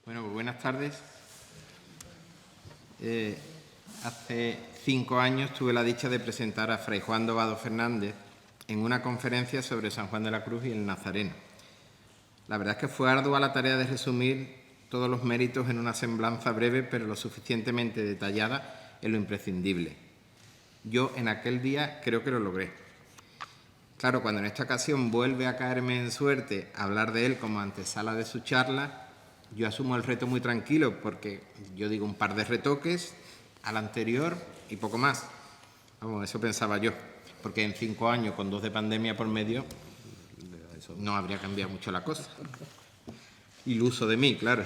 Bueno, pues buenas tardes. Hace 5 años tuve la dicha de presentar a Fray Juan de Ovado Fernández en una conferencia sobre San Juan de la Cruz y el Nazareno. La verdad es que fue ardua la tarea de resumir todos los méritos en una semblanza breve, pero lo suficientemente detallada en lo imprescindible. Yo en aquel día creo que lo logré. Claro, cuando en esta ocasión vuelve a caerme en suerte hablar de él como antesala de su charla, yo asumo el reto muy tranquilo porque yo digo un par de retoques al anterior y poco más. Vamos, eso pensaba yo, porque en 5 años con 2 de pandemia por medio no habría cambiado mucho la cosa. Iluso de mí, claro,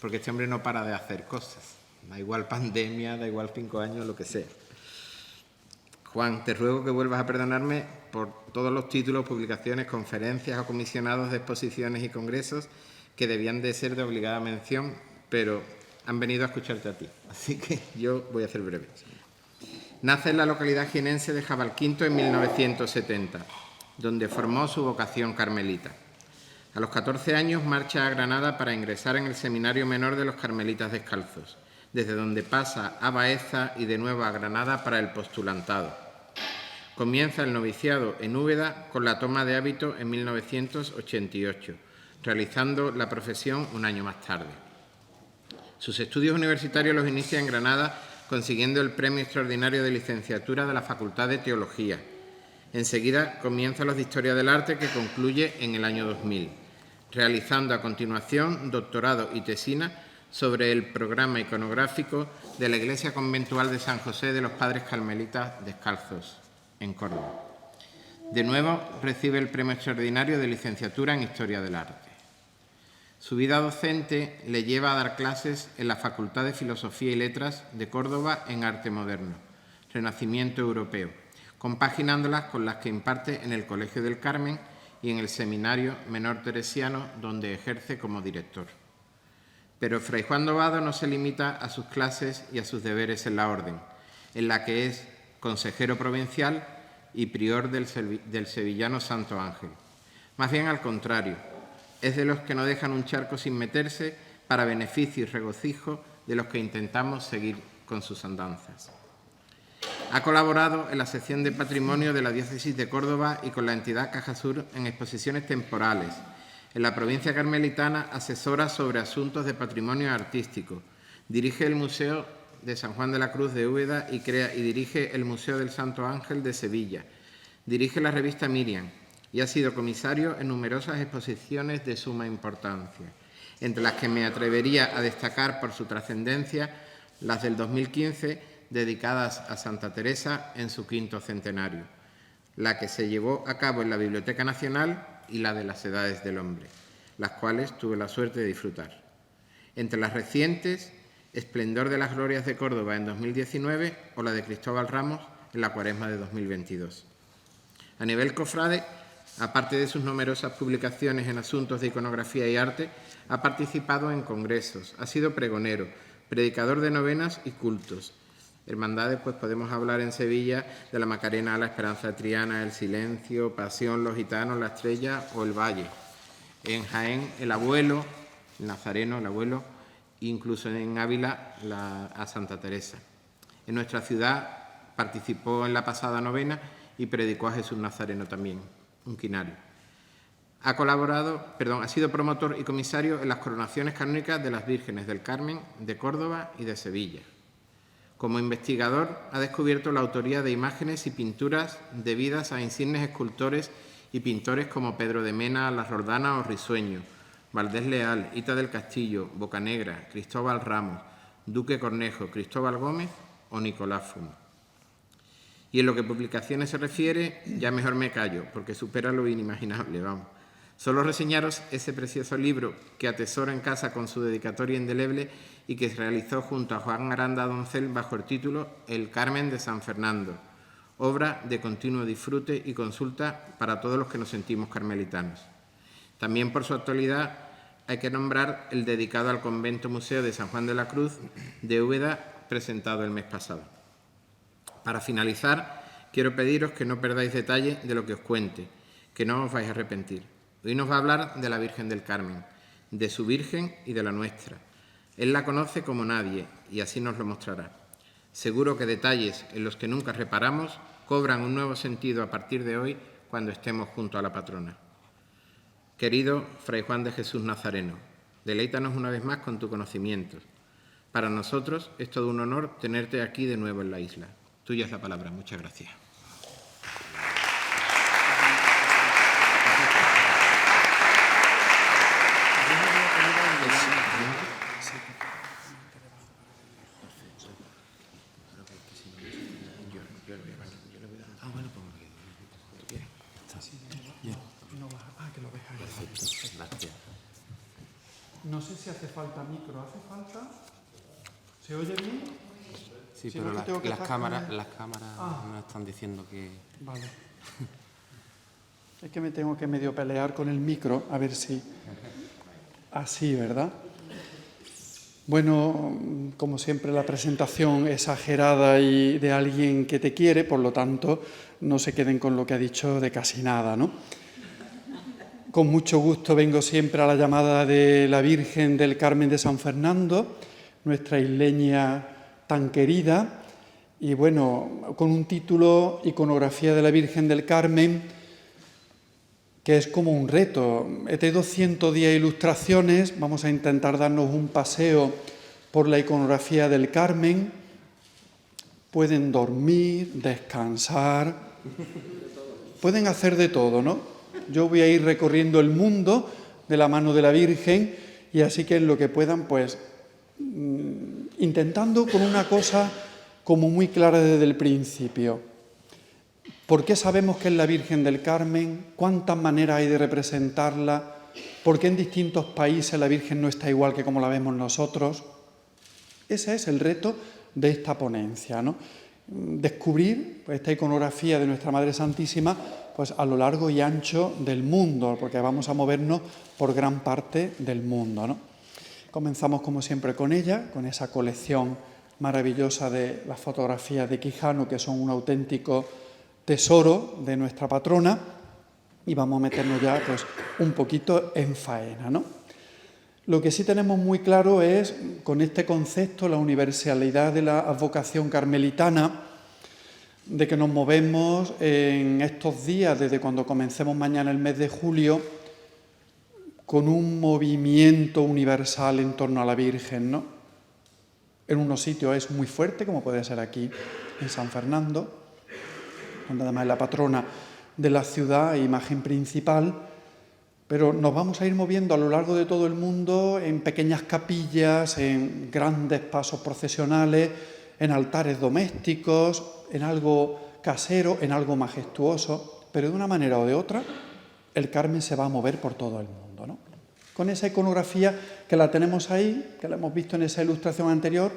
porque este hombre no para de hacer cosas. Da igual pandemia, da igual 5 años, lo que sea. Juan, te ruego que vuelvas a perdonarme por todos los títulos, publicaciones, conferencias o comisionados de exposiciones y congresos que debían de ser de obligada mención, pero han venido a escucharte a ti. Así que yo voy a ser breve. Nace en la localidad jienense de Jabalquinto en 1970, donde formó su vocación carmelita. A los 14 años marcha a Granada para ingresar en el Seminario Menor de los Carmelitas Descalzos, desde donde pasa a Baeza y de nuevo a Granada para el postulantado. Comienza el noviciado en Úbeda con la toma de hábito en 1988, realizando la profesión un año más tarde. Sus estudios universitarios los inicia en Granada, consiguiendo el Premio Extraordinario de Licenciatura de la Facultad de Teología. Enseguida comienza los de Historia del Arte, que concluye en el año 2000, realizando a continuación doctorado y tesina sobre el programa iconográfico de la Iglesia Conventual de San José de los Padres Carmelitas Descalzos, en Córdoba. De nuevo recibe el Premio Extraordinario de Licenciatura en Historia del Arte. Su vida docente le lleva a dar clases en la Facultad de Filosofía y Letras de Córdoba en Arte Moderno, Renacimiento Europeo, compaginándolas con las que imparte en el Colegio del Carmen y en el Seminario Menor Teresiano, donde ejerce como director. Pero Fray Juan de Ovado no se limita a sus clases y a sus deberes en la orden, en la que es consejero provincial y prior del sevillano Santo Ángel. Más bien al contrario, es de los que no dejan un charco sin meterse para beneficio y regocijo de los que intentamos seguir con sus andanzas. Ha colaborado en la sección de Patrimonio de la Diócesis de Córdoba y con la entidad Cajasur en exposiciones temporales. En la provincia carmelitana asesora sobre asuntos de patrimonio artístico. Dirige el Museo de San Juan de la Cruz de Úbeda y crea y dirige el Museo del Santo Ángel de Sevilla. Dirige la revista Miriam y ha sido comisario en numerosas exposiciones de suma importancia, entre las que me atrevería a destacar por su trascendencia las del 2015 dedicadas a Santa Teresa en su 5º centenario, la que se llevó a cabo en la Biblioteca Nacional y la de las Edades del Hombre, las cuales tuve la suerte de disfrutar. Entre las recientes, Esplendor de las Glorias de Córdoba en 2019 o la de Cristóbal Ramos en la Cuaresma de 2022. A nivel cofrade, aparte de sus numerosas publicaciones en asuntos de iconografía y arte, ha participado en congresos, ha sido pregonero, predicador de novenas y cultos. Hermandades, pues podemos hablar en Sevilla de la Macarena, la Esperanza Triana, el Silencio, Pasión, los Gitanos, la Estrella o el Valle. En Jaén, el Abuelo, el Nazareno, el Abuelo, incluso en Ávila, a Santa Teresa. En nuestra ciudad participó en la pasada novena y predicó a Jesús Nazareno también, un quinario. Ha sido promotor y comisario en las coronaciones canónicas de las Vírgenes del Carmen, de Córdoba y de Sevilla. Como investigador, ha descubierto la autoría de imágenes y pinturas debidas a insignes escultores y pintores como Pedro de Mena, La Roldana o Risueño, Valdés Leal, Hita del Castillo, Bocanegra, Cristóbal Ramos, Duque Cornejo, Cristóbal Gómez o Nicolás Fumo. Y en lo que publicaciones se refiere, ya mejor me callo, porque supera lo inimaginable, vamos. Solo reseñaros ese precioso libro que atesoro en casa con su dedicatoria indeleble y que se realizó junto a Juan Aranda Doncel bajo el título El Carmen de San Fernando, obra de continuo disfrute y consulta para todos los que nos sentimos carmelitanos. También por su actualidad hay que nombrar el dedicado al Convento Museo de San Juan de la Cruz de Úbeda, presentado el mes pasado. Para finalizar, quiero pediros que no perdáis detalle de lo que os cuente, que no os vais a arrepentir. Hoy nos va a hablar de la Virgen del Carmen, de su Virgen y de la nuestra. Él la conoce como nadie y así nos lo mostrará. Seguro que detalles en los que nunca reparamos cobran un nuevo sentido a partir de hoy cuando estemos junto a la patrona. Querido Fray Juan de Jesús Nazareno, deleítanos una vez más con tu conocimiento. Para nosotros es todo un honor tenerte aquí de nuevo en la isla. Tuya es la palabra. Muchas gracias. No sé si hace falta micro. ¿Hace falta? ¿Se oye bien? Sí, pero las cámaras me están diciendo que... Vale. Es que me tengo que medio pelear con el micro, a ver si... Así, ¿verdad? Bueno, como siempre, la presentación exagerada y de alguien que te quiere, por lo tanto, no se queden con lo que ha dicho de casi nada, ¿no? Con mucho gusto vengo siempre a la llamada de la Virgen del Carmen de San Fernando, nuestra isleña tan querida, y bueno, con un título, Iconografía de la Virgen del Carmen, que es como un reto. He tenido 110 ilustraciones, vamos a intentar darnos un paseo por la iconografía del Carmen. Pueden dormir, descansar, pueden hacer de todo, ¿no? Yo voy a ir recorriendo el mundo de la mano de la Virgen y así que en lo que puedan, pues, intentando con una cosa como muy clara desde el principio. ¿Por qué sabemos que es la Virgen del Carmen? ¿Cuántas maneras hay de representarla? ¿Por qué en distintos países la Virgen no está igual que como la vemos nosotros? Ese es el reto de esta ponencia, ¿no? Descubrir esta iconografía de nuestra Madre Santísima pues a lo largo y ancho del mundo, porque vamos a movernos por gran parte del mundo, ¿no? Comenzamos como siempre con ella, con esa colección maravillosa de las fotografías de Quijano, que son un auténtico tesoro de nuestra patrona, y vamos a meternos ya pues un poquito en faena, ¿no? Lo que sí tenemos muy claro es, con este concepto, la universalidad de la advocación carmelitana, de que nos movemos en estos días, desde cuando comencemos mañana el mes de julio, con un movimiento universal en torno a la Virgen, ¿no? En unos sitios es muy fuerte, como puede ser aquí en San Fernando, donde además es la patrona de la ciudad e imagen principal, pero nos vamos a ir moviendo a lo largo de todo el mundo en pequeñas capillas, en grandes pasos procesionales, en altares domésticos, en algo casero, en algo majestuoso, pero de una manera o de otra, el Carmen se va a mover por todo el mundo, ¿no? Con esa iconografía que la tenemos ahí, que la hemos visto en esa ilustración anterior,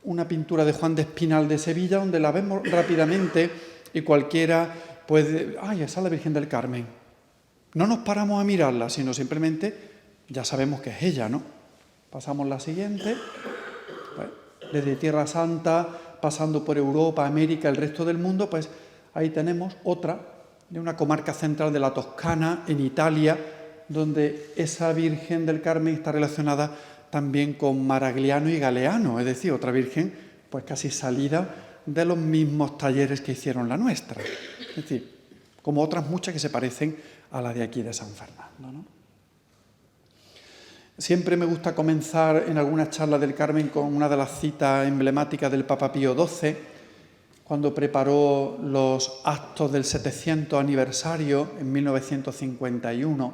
una pintura de Juan de Espinal de Sevilla, donde la vemos rápidamente y cualquiera puede... ¡Ay, esa es la Virgen del Carmen! No nos paramos a mirarla, sino simplemente ya sabemos que es ella, ¿no? Pasamos la siguiente. Desde Tierra Santa, pasando por Europa, América, el resto del mundo, pues ahí tenemos otra de una comarca central de la Toscana, en Italia, donde esa Virgen del Carmen está relacionada también con Maragliano y Galeano, es decir, otra Virgen pues casi salida de los mismos talleres que hicieron la nuestra. Es decir, como otras muchas que se parecen a la de aquí de San Fernando, ¿no? Siempre me gusta comenzar en algunas charlas del Carmen con una de las citas emblemáticas del Papa Pío XII, cuando preparó los actos del 700 aniversario en 1951,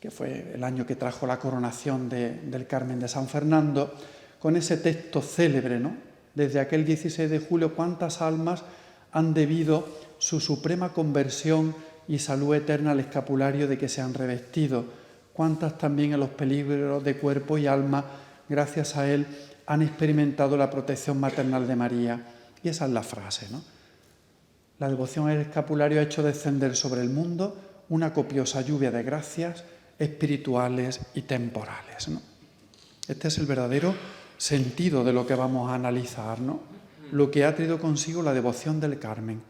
que fue el año que trajo la coronación del Carmen de San Fernando, con ese texto célebre, ¿no? Desde aquel 16 de julio, ¿cuántas almas han debido su suprema conversión y salud eterna al escapulario de que se han revestido? ¿Cuántas también en los peligros de cuerpo y alma, gracias a él, han experimentado la protección maternal de María? Y esa es la frase, ¿no? La devoción al escapulario ha hecho descender sobre el mundo una copiosa lluvia de gracias espirituales y temporales, ¿no? Este es el verdadero sentido de lo que vamos a analizar, ¿no? Lo que ha traído consigo la devoción del Carmen,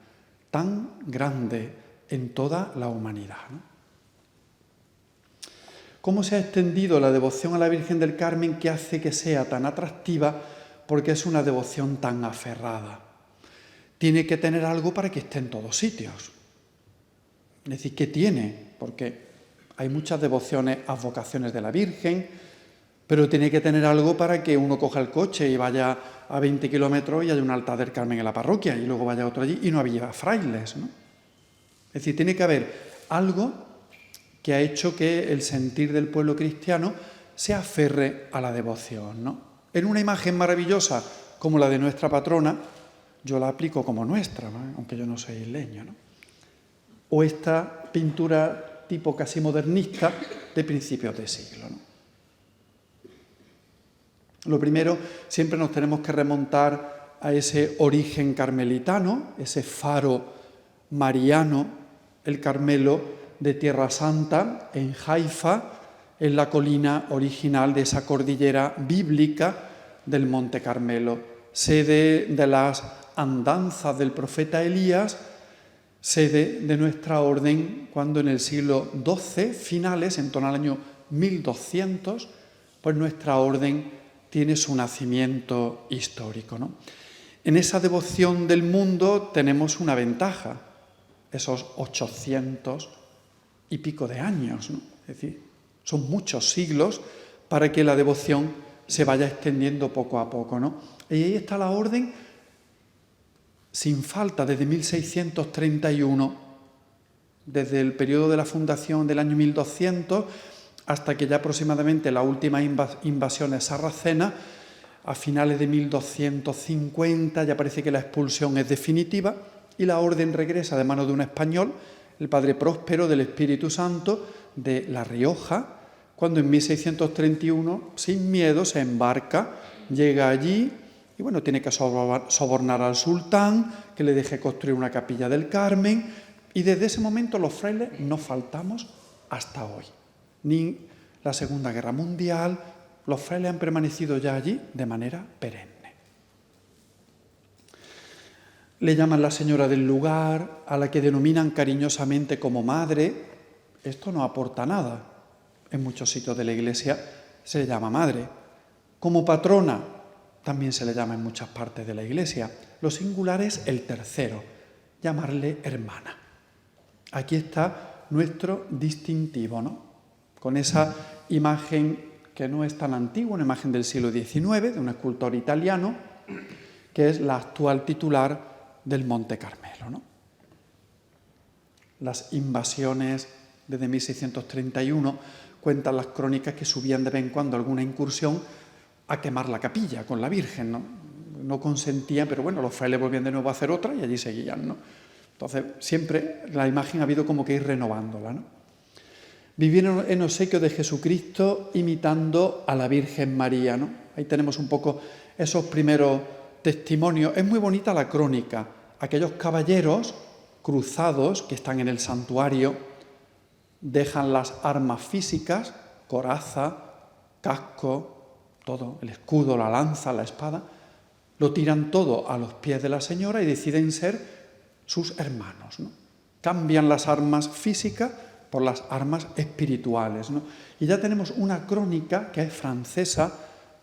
tan grande en toda la humanidad, ¿no? ¿Cómo se ha extendido la devoción a la Virgen del Carmen que hace que sea tan atractiva? Porque es una devoción tan aferrada. Tiene que tener algo para que esté en todos sitios. Es decir, ¿qué tiene? Porque hay muchas devociones, advocaciones de la Virgen, pero tiene que tener algo para que uno coja el coche y vaya a 20 kilómetros y haya un altar del Carmen en la parroquia y luego vaya otro allí y no había frailes, ¿no? Es decir, tiene que haber algo que ha hecho que el sentir del pueblo cristiano se aferre a la devoción, ¿no? En una imagen maravillosa como la de nuestra patrona, yo la aplico como nuestra, ¿no? Aunque yo no soy isleño, ¿no? O esta pintura tipo casi modernista de principios de siglo, ¿no? Lo primero, siempre nos tenemos que remontar a ese origen carmelitano, ese faro mariano, el Carmelo de Tierra Santa, en Haifa, en la colina original de esa cordillera bíblica del Monte Carmelo, sede de las andanzas del profeta Elías, sede de nuestra orden cuando en el siglo XII, finales, en torno al año 1200, pues nuestra orden tiene su nacimiento histórico, ¿no? En esa devoción del mundo tenemos una ventaja, esos 800 y pico de años, ¿no? Es decir, son muchos siglos para que la devoción se vaya extendiendo poco a poco, ¿no? Y ahí está la orden sin falta desde 1631, desde el periodo de la fundación del año 1200 hasta que ya aproximadamente las últimas invasiones sarracenas, a finales de 1250, ya parece que la expulsión es definitiva y la orden regresa de manos de un español, el padre Próspero del Espíritu Santo de La Rioja, cuando en 1631, sin miedo, se embarca, llega allí y bueno, tiene que sobornar al sultán, que le deje construir una capilla del Carmen, y desde ese momento los frailes no faltamos hasta hoy. Ni la Segunda Guerra Mundial, los frailes han permanecido ya allí de manera perenne. Le llaman la señora del lugar, a la que denominan cariñosamente como madre. Esto no aporta nada. En muchos sitios de la Iglesia se le llama madre. Como patrona, también se le llama en muchas partes de la Iglesia. Lo singular es el tercero, llamarle hermana. Aquí está nuestro distintivo, ¿no? Con esa imagen que no es tan antigua, una imagen del siglo XIX, de un escultor italiano, que es la actual titular del Monte Carmelo, ¿no? Las invasiones desde 1631 cuentan las crónicas que subían de vez en cuando alguna incursión a quemar la capilla con la Virgen, ¿no? No consentían, pero bueno, los frailes volvían de nuevo a hacer otra y allí seguían, ¿no? Entonces, siempre la imagen ha habido como que ir renovándola, ¿no? Vivieron en obsequio de Jesucristo imitando a la Virgen María, ¿no? Ahí tenemos un poco esos primeros testimonios. Es muy bonita la crónica. Aquellos caballeros cruzados que están en el santuario dejan las armas físicas, coraza, casco, todo, el escudo, la lanza, la espada, lo tiran todo a los pies de la señora y deciden ser sus hermanos, ¿no? Cambian las armas físicas por las armas espirituales, ¿no? Y ya tenemos una crónica que es francesa,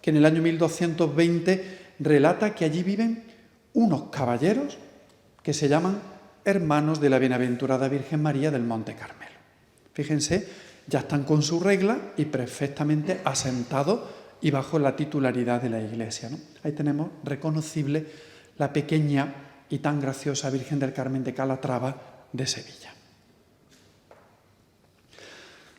que en el año 1220 relata que allí viven unos caballeros que se llaman hermanos de la bienaventurada Virgen María del Monte Carmelo. Fíjense, ya están con su regla y perfectamente asentados y bajo la titularidad de la Iglesia, ¿no? Ahí tenemos reconocible la pequeña y tan graciosa Virgen del Carmen de Calatrava de Sevilla.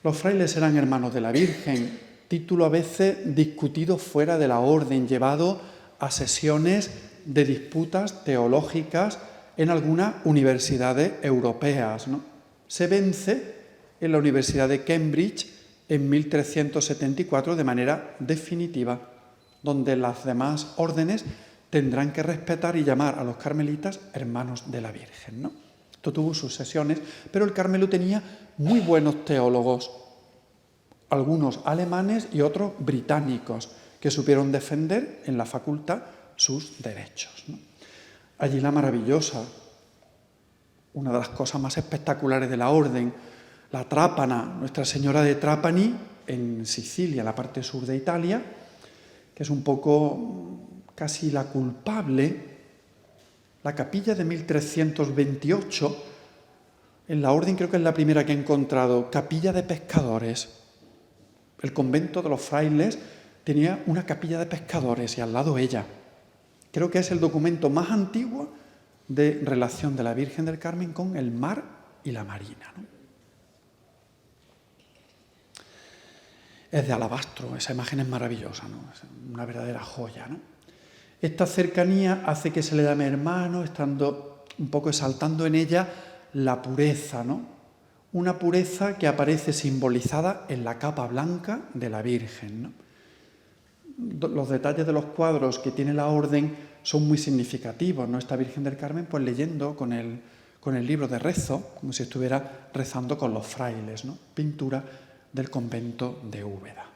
Los frailes eran hermanos de la Virgen, título a veces discutido fuera de la orden, llevado a sesiones de disputas teológicas en algunas universidades europeas, ¿no? Se vence en la Universidad de Cambridge en 1374 de manera definitiva, donde las demás órdenes tendrán que respetar y llamar a los carmelitas hermanos de la Virgen, ¿no? Esto tuvo sus sesiones, pero el Carmelo tenía muy buenos teólogos, algunos alemanes y otros británicos, que supieron defender en la facultad sus derechos, ¿no? Allí la maravillosa, una de las cosas más espectaculares de la orden, la Trápana, Nuestra Señora de Trapani, en Sicilia, en la parte sur de Italia, que es un poco casi la culpable. La capilla de 1328, en la orden creo que es la primera que he encontrado, capilla de pescadores. El convento de los frailes tenía una capilla de pescadores y al lado ella. Creo que es el documento más antiguo de relación de la Virgen del Carmen con el mar y la marina, ¿no? Es de alabastro, esa imagen es maravillosa, ¿no? Es una verdadera joya, ¿no? Esta cercanía hace que se le llame hermano, estando un poco exaltando en ella la pureza, ¿no? Una pureza que aparece simbolizada en la capa blanca de la Virgen, ¿no? Los detalles de los cuadros que tiene la orden son muy significativos, ¿no? Esta Virgen del Carmen, pues leyendo con el libro de rezo, como si estuviera rezando con los frailes, ¿no? Pintura del convento de Úbeda.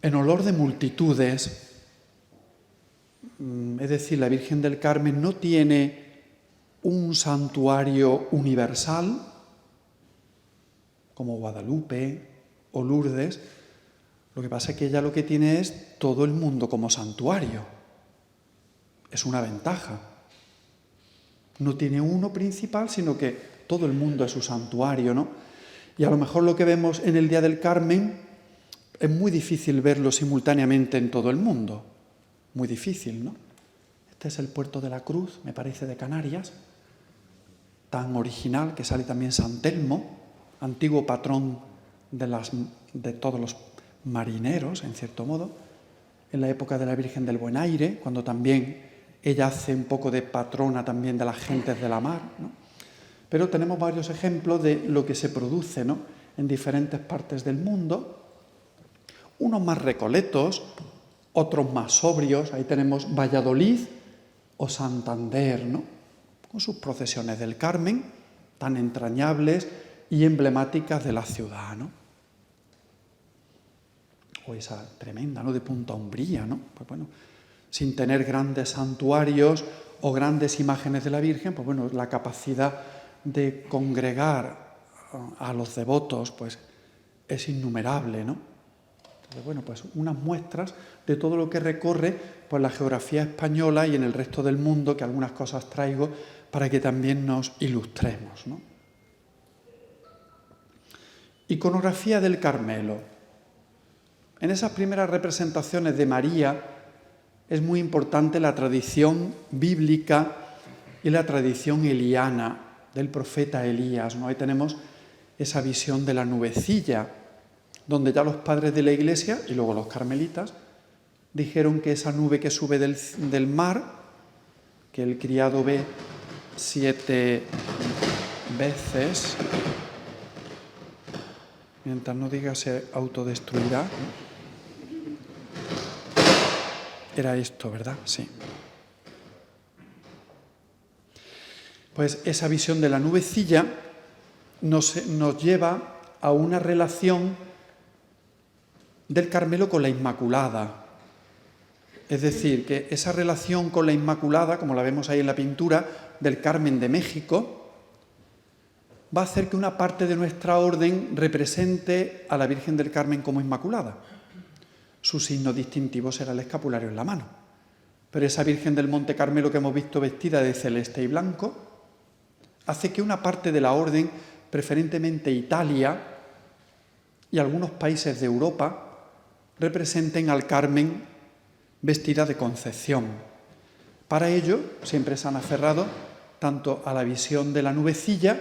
En olor de multitudes, es decir, la Virgen del Carmen no tiene un santuario universal, como Guadalupe o Lourdes. Lo que pasa es que ella lo que tiene es todo el mundo como santuario. Es una ventaja. No tiene uno principal, sino que todo el mundo es su santuario, ¿no? Y a lo mejor lo que vemos en el Día del Carmen es muy difícil verlo simultáneamente en todo el mundo. Muy difícil, ¿no? Este es el Puerto de la Cruz, me parece, de Canarias, tan original, que sale también San Telmo, antiguo patrón de todos los marineros, en cierto modo, en la época de la Virgen del Buen Aire, cuando también ella hace un poco de patrona también de las gentes de la mar, ¿no? Pero tenemos varios ejemplos de lo que se produce, ¿no?, en diferentes partes del mundo, unos más recoletos, otros más sobrios. Ahí tenemos Valladolid o Santander, ¿no?, con sus procesiones del Carmen, tan entrañables y emblemáticas de la ciudad, ¿no? O esa tremenda, ¿no?, de Punta Umbría, ¿no? Pues bueno, sin tener grandes santuarios o grandes imágenes de la Virgen, pues bueno, la capacidad de congregar a los devotos, pues es innumerable, ¿no? Entonces, bueno, pues unas muestras de todo lo que recorre pues la geografía española y en el resto del mundo, que algunas cosas traigo para que también nos ilustremos, ¿no? Iconografía del Carmelo. En esas primeras representaciones de María es muy importante la tradición bíblica y la tradición eliana del profeta Elías, ¿no? Ahí tenemos esa visión de la nubecilla, donde ya los padres de la Iglesia y luego los carmelitas dijeron que esa nube que sube del mar, que el criado ve 7 veces, mientras no diga se autodestruirá. Era esto, ¿verdad? Sí. Pues esa visión de la nubecilla nos lleva a una relación del Carmelo con la Inmaculada. Es decir, que esa relación con la Inmaculada, como la vemos ahí en la pintura del Carmen de México, va a hacer que una parte de nuestra orden represente a la Virgen del Carmen como Inmaculada. Su signo distintivo será el escapulario en la mano. Pero esa Virgen del Monte Carmelo que hemos visto vestida de celeste y blanco hace que una parte de la orden, preferentemente Italia y algunos países de Europa, representen al Carmen vestida de Concepción. Para ello, siempre se han aferrado tanto a la visión de la nubecilla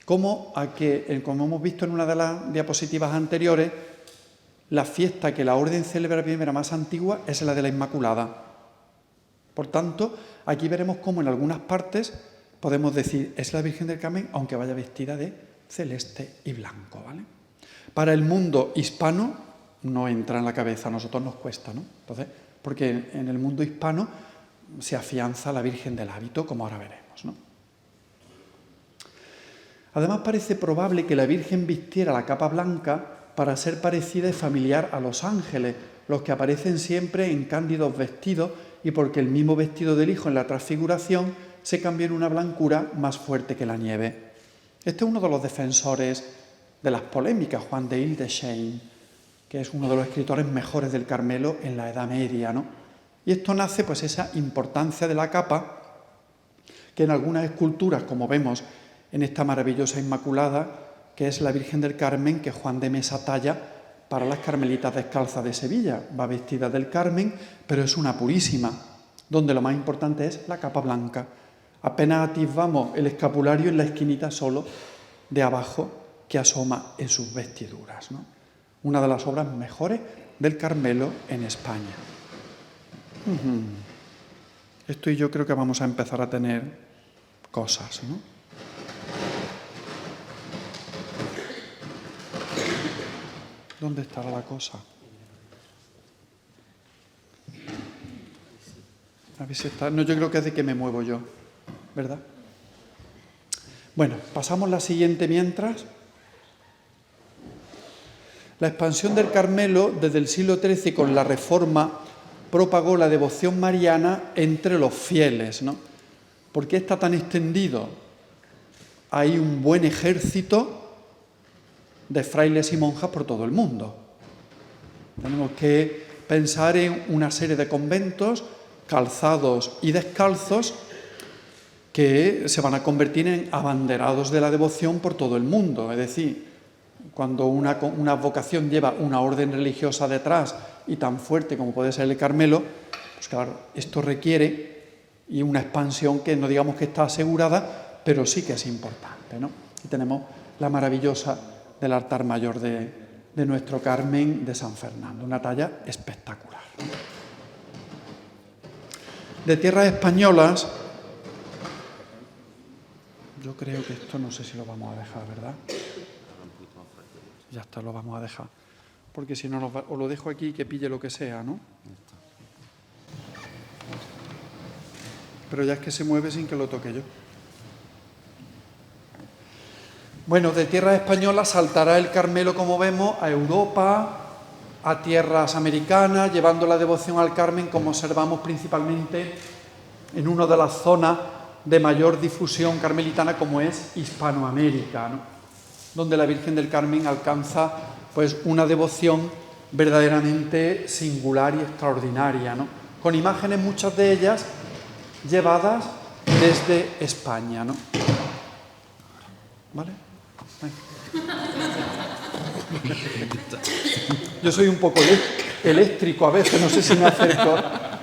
como a que, como hemos visto en una de las diapositivas anteriores, la fiesta que la orden celebra primera más antigua es la de la Inmaculada. Por tanto, aquí veremos cómo en algunas partes podemos decir es la Virgen del Carmen, aunque vaya vestida de celeste y blanco, ¿vale? Para el mundo hispano no entra en la cabeza, a nosotros nos cuesta, ¿no? Entonces, porque en el mundo hispano se afianza la Virgen del Hábito, como ahora veremos, ¿no? Además, parece probable que la Virgen vistiera la capa blanca para ser parecida y familiar a los ángeles, los que aparecen siempre en cándidos vestidos, y porque el mismo vestido del Hijo en la transfiguración se cambia en una blancura más fuerte que la nieve. Este es uno de los defensores de las polémicas, Juan de Hildesheim, que es uno de los escritores mejores del Carmelo en la Edad Media, ¿no? Y esto nace, pues, esa importancia de la capa, que en algunas esculturas, como vemos en esta maravillosa Inmaculada, que es la Virgen del Carmen, que Juan de Mesa talla para las Carmelitas Descalzas de Sevilla. Va vestida del Carmen, pero es una purísima, donde lo más importante es la capa blanca. Apenas atisbamos el escapulario en la esquinita solo de abajo que asoma en sus vestiduras, ¿no? Una de las obras mejores del Carmelo en España. Esto y yo creo que vamos a empezar a tener cosas, ¿no? ¿Dónde estará la cosa? A ver si está. No, yo creo que es de que me muevo yo, ¿verdad? Bueno, pasamos la siguiente mientras. La expansión del Carmelo desde el siglo XIII con la Reforma propagó la devoción mariana entre los fieles, ¿no? ¿Por qué está tan extendido? Hay un buen ejército de frailes y monjas por todo el mundo. Tenemos que pensar en una serie de conventos, calzados y descalzos, que se van a convertir en abanderados de la devoción por todo el mundo. Es decir, cuando una vocación lleva una orden religiosa detrás y tan fuerte como puede ser el Carmelo, pues claro, esto requiere y una expansión que no digamos que está asegurada, pero sí que es importante, ¿no? Y tenemos la maravillosa del altar mayor de nuestro Carmen de San Fernando, una talla espectacular. De tierras españolas, yo creo que esto no sé si lo vamos a dejar, ¿verdad? Ya está, lo vamos a dejar. Porque si no, os lo dejo aquí y que pille lo que sea, ¿no? Pero ya es que se mueve sin que lo toque yo. Bueno, de tierras españolas saltará el Carmelo, como vemos, a Europa, a tierras americanas, llevando la devoción al Carmen, como observamos principalmente en una de las zonas de mayor difusión carmelitana, como es Hispanoamérica, ¿no? Donde la Virgen del Carmen alcanza, pues, una devoción verdaderamente singular y extraordinaria, ¿no? Con imágenes, muchas de ellas llevadas desde España, ¿no? ¿Vale? Yo soy un poco eléctrico a veces, no sé si me acerco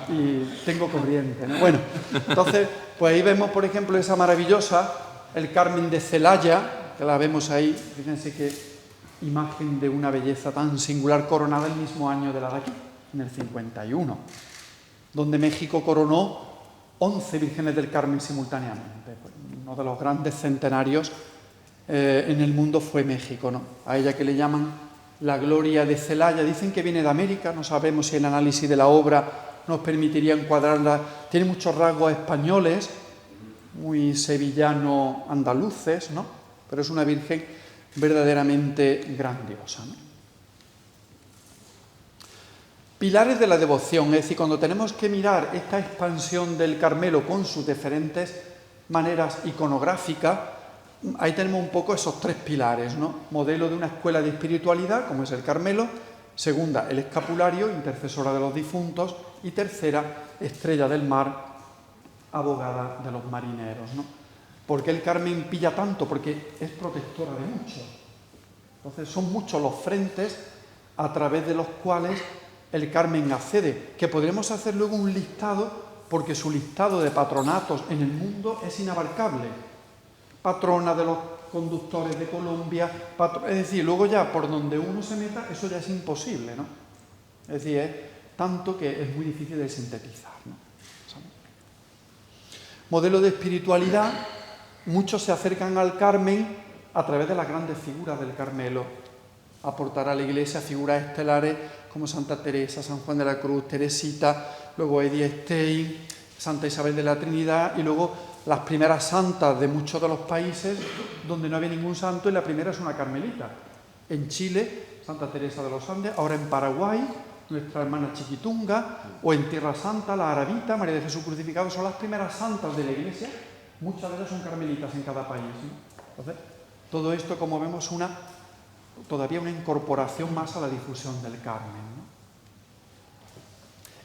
y tengo corriente, ¿no? Bueno, entonces, pues ahí vemos, por ejemplo, esa maravillosa, el Carmen de Celaya, que la vemos ahí, fíjense qué imagen de una belleza tan singular, coronada el mismo año de la de aquí, en el 51, donde México coronó 11 vírgenes del Carmen simultáneamente. Uno de los grandes centenarios en el mundo fue México, ¿no? A ella que le llaman la gloria de Celaya. Dicen que viene de América, no sabemos si el análisis de la obra nos permitiría encuadrarla. Tiene muchos rasgos españoles, muy sevillano-andaluces, ¿no? Pero es una virgen verdaderamente grandiosa, ¿no? Pilares de la devoción, es decir, cuando tenemos que mirar esta expansión del Carmelo con sus diferentes maneras iconográficas, ahí tenemos un poco esos tres pilares, ¿no? Modelo de una escuela de espiritualidad, como es el Carmelo; segunda, el escapulario, intercesora de los difuntos; y tercera, estrella del mar, abogada de los marineros, ¿no? ¿Por qué el Carmen pilla tanto? Porque es protectora de muchos. Entonces son muchos los frentes a través de los cuales el Carmen accede, que podremos hacer luego un listado, porque su listado de patronatos en el mundo es inabarcable. Patrona de los conductores de Colombia, es decir, luego ya por donde uno se meta, eso ya es imposible, ¿no? Es decir, es tanto que es muy difícil de sintetizar, ¿no? Modelo de espiritualidad, muchos se acercan al Carmen a través de las grandes figuras del Carmelo. Aportar a la Iglesia figuras estelares como Santa Teresa, San Juan de la Cruz, Teresita, luego Edith Stein, Santa Isabel de la Trinidad, y luego las primeras santas de muchos de los países donde no había ningún santo, y la primera es una carmelita. En Chile, Santa Teresa de los Andes; ahora en Paraguay, nuestra hermana Chiquitunga; o en Tierra Santa, la Arabita, María de Jesús Crucificado. Son las primeras santas de la Iglesia, muchas de ellas son carmelitas en cada país, ¿no? Entonces, todo esto, como vemos, una todavía una incorporación más a la difusión del Carmen, ¿no?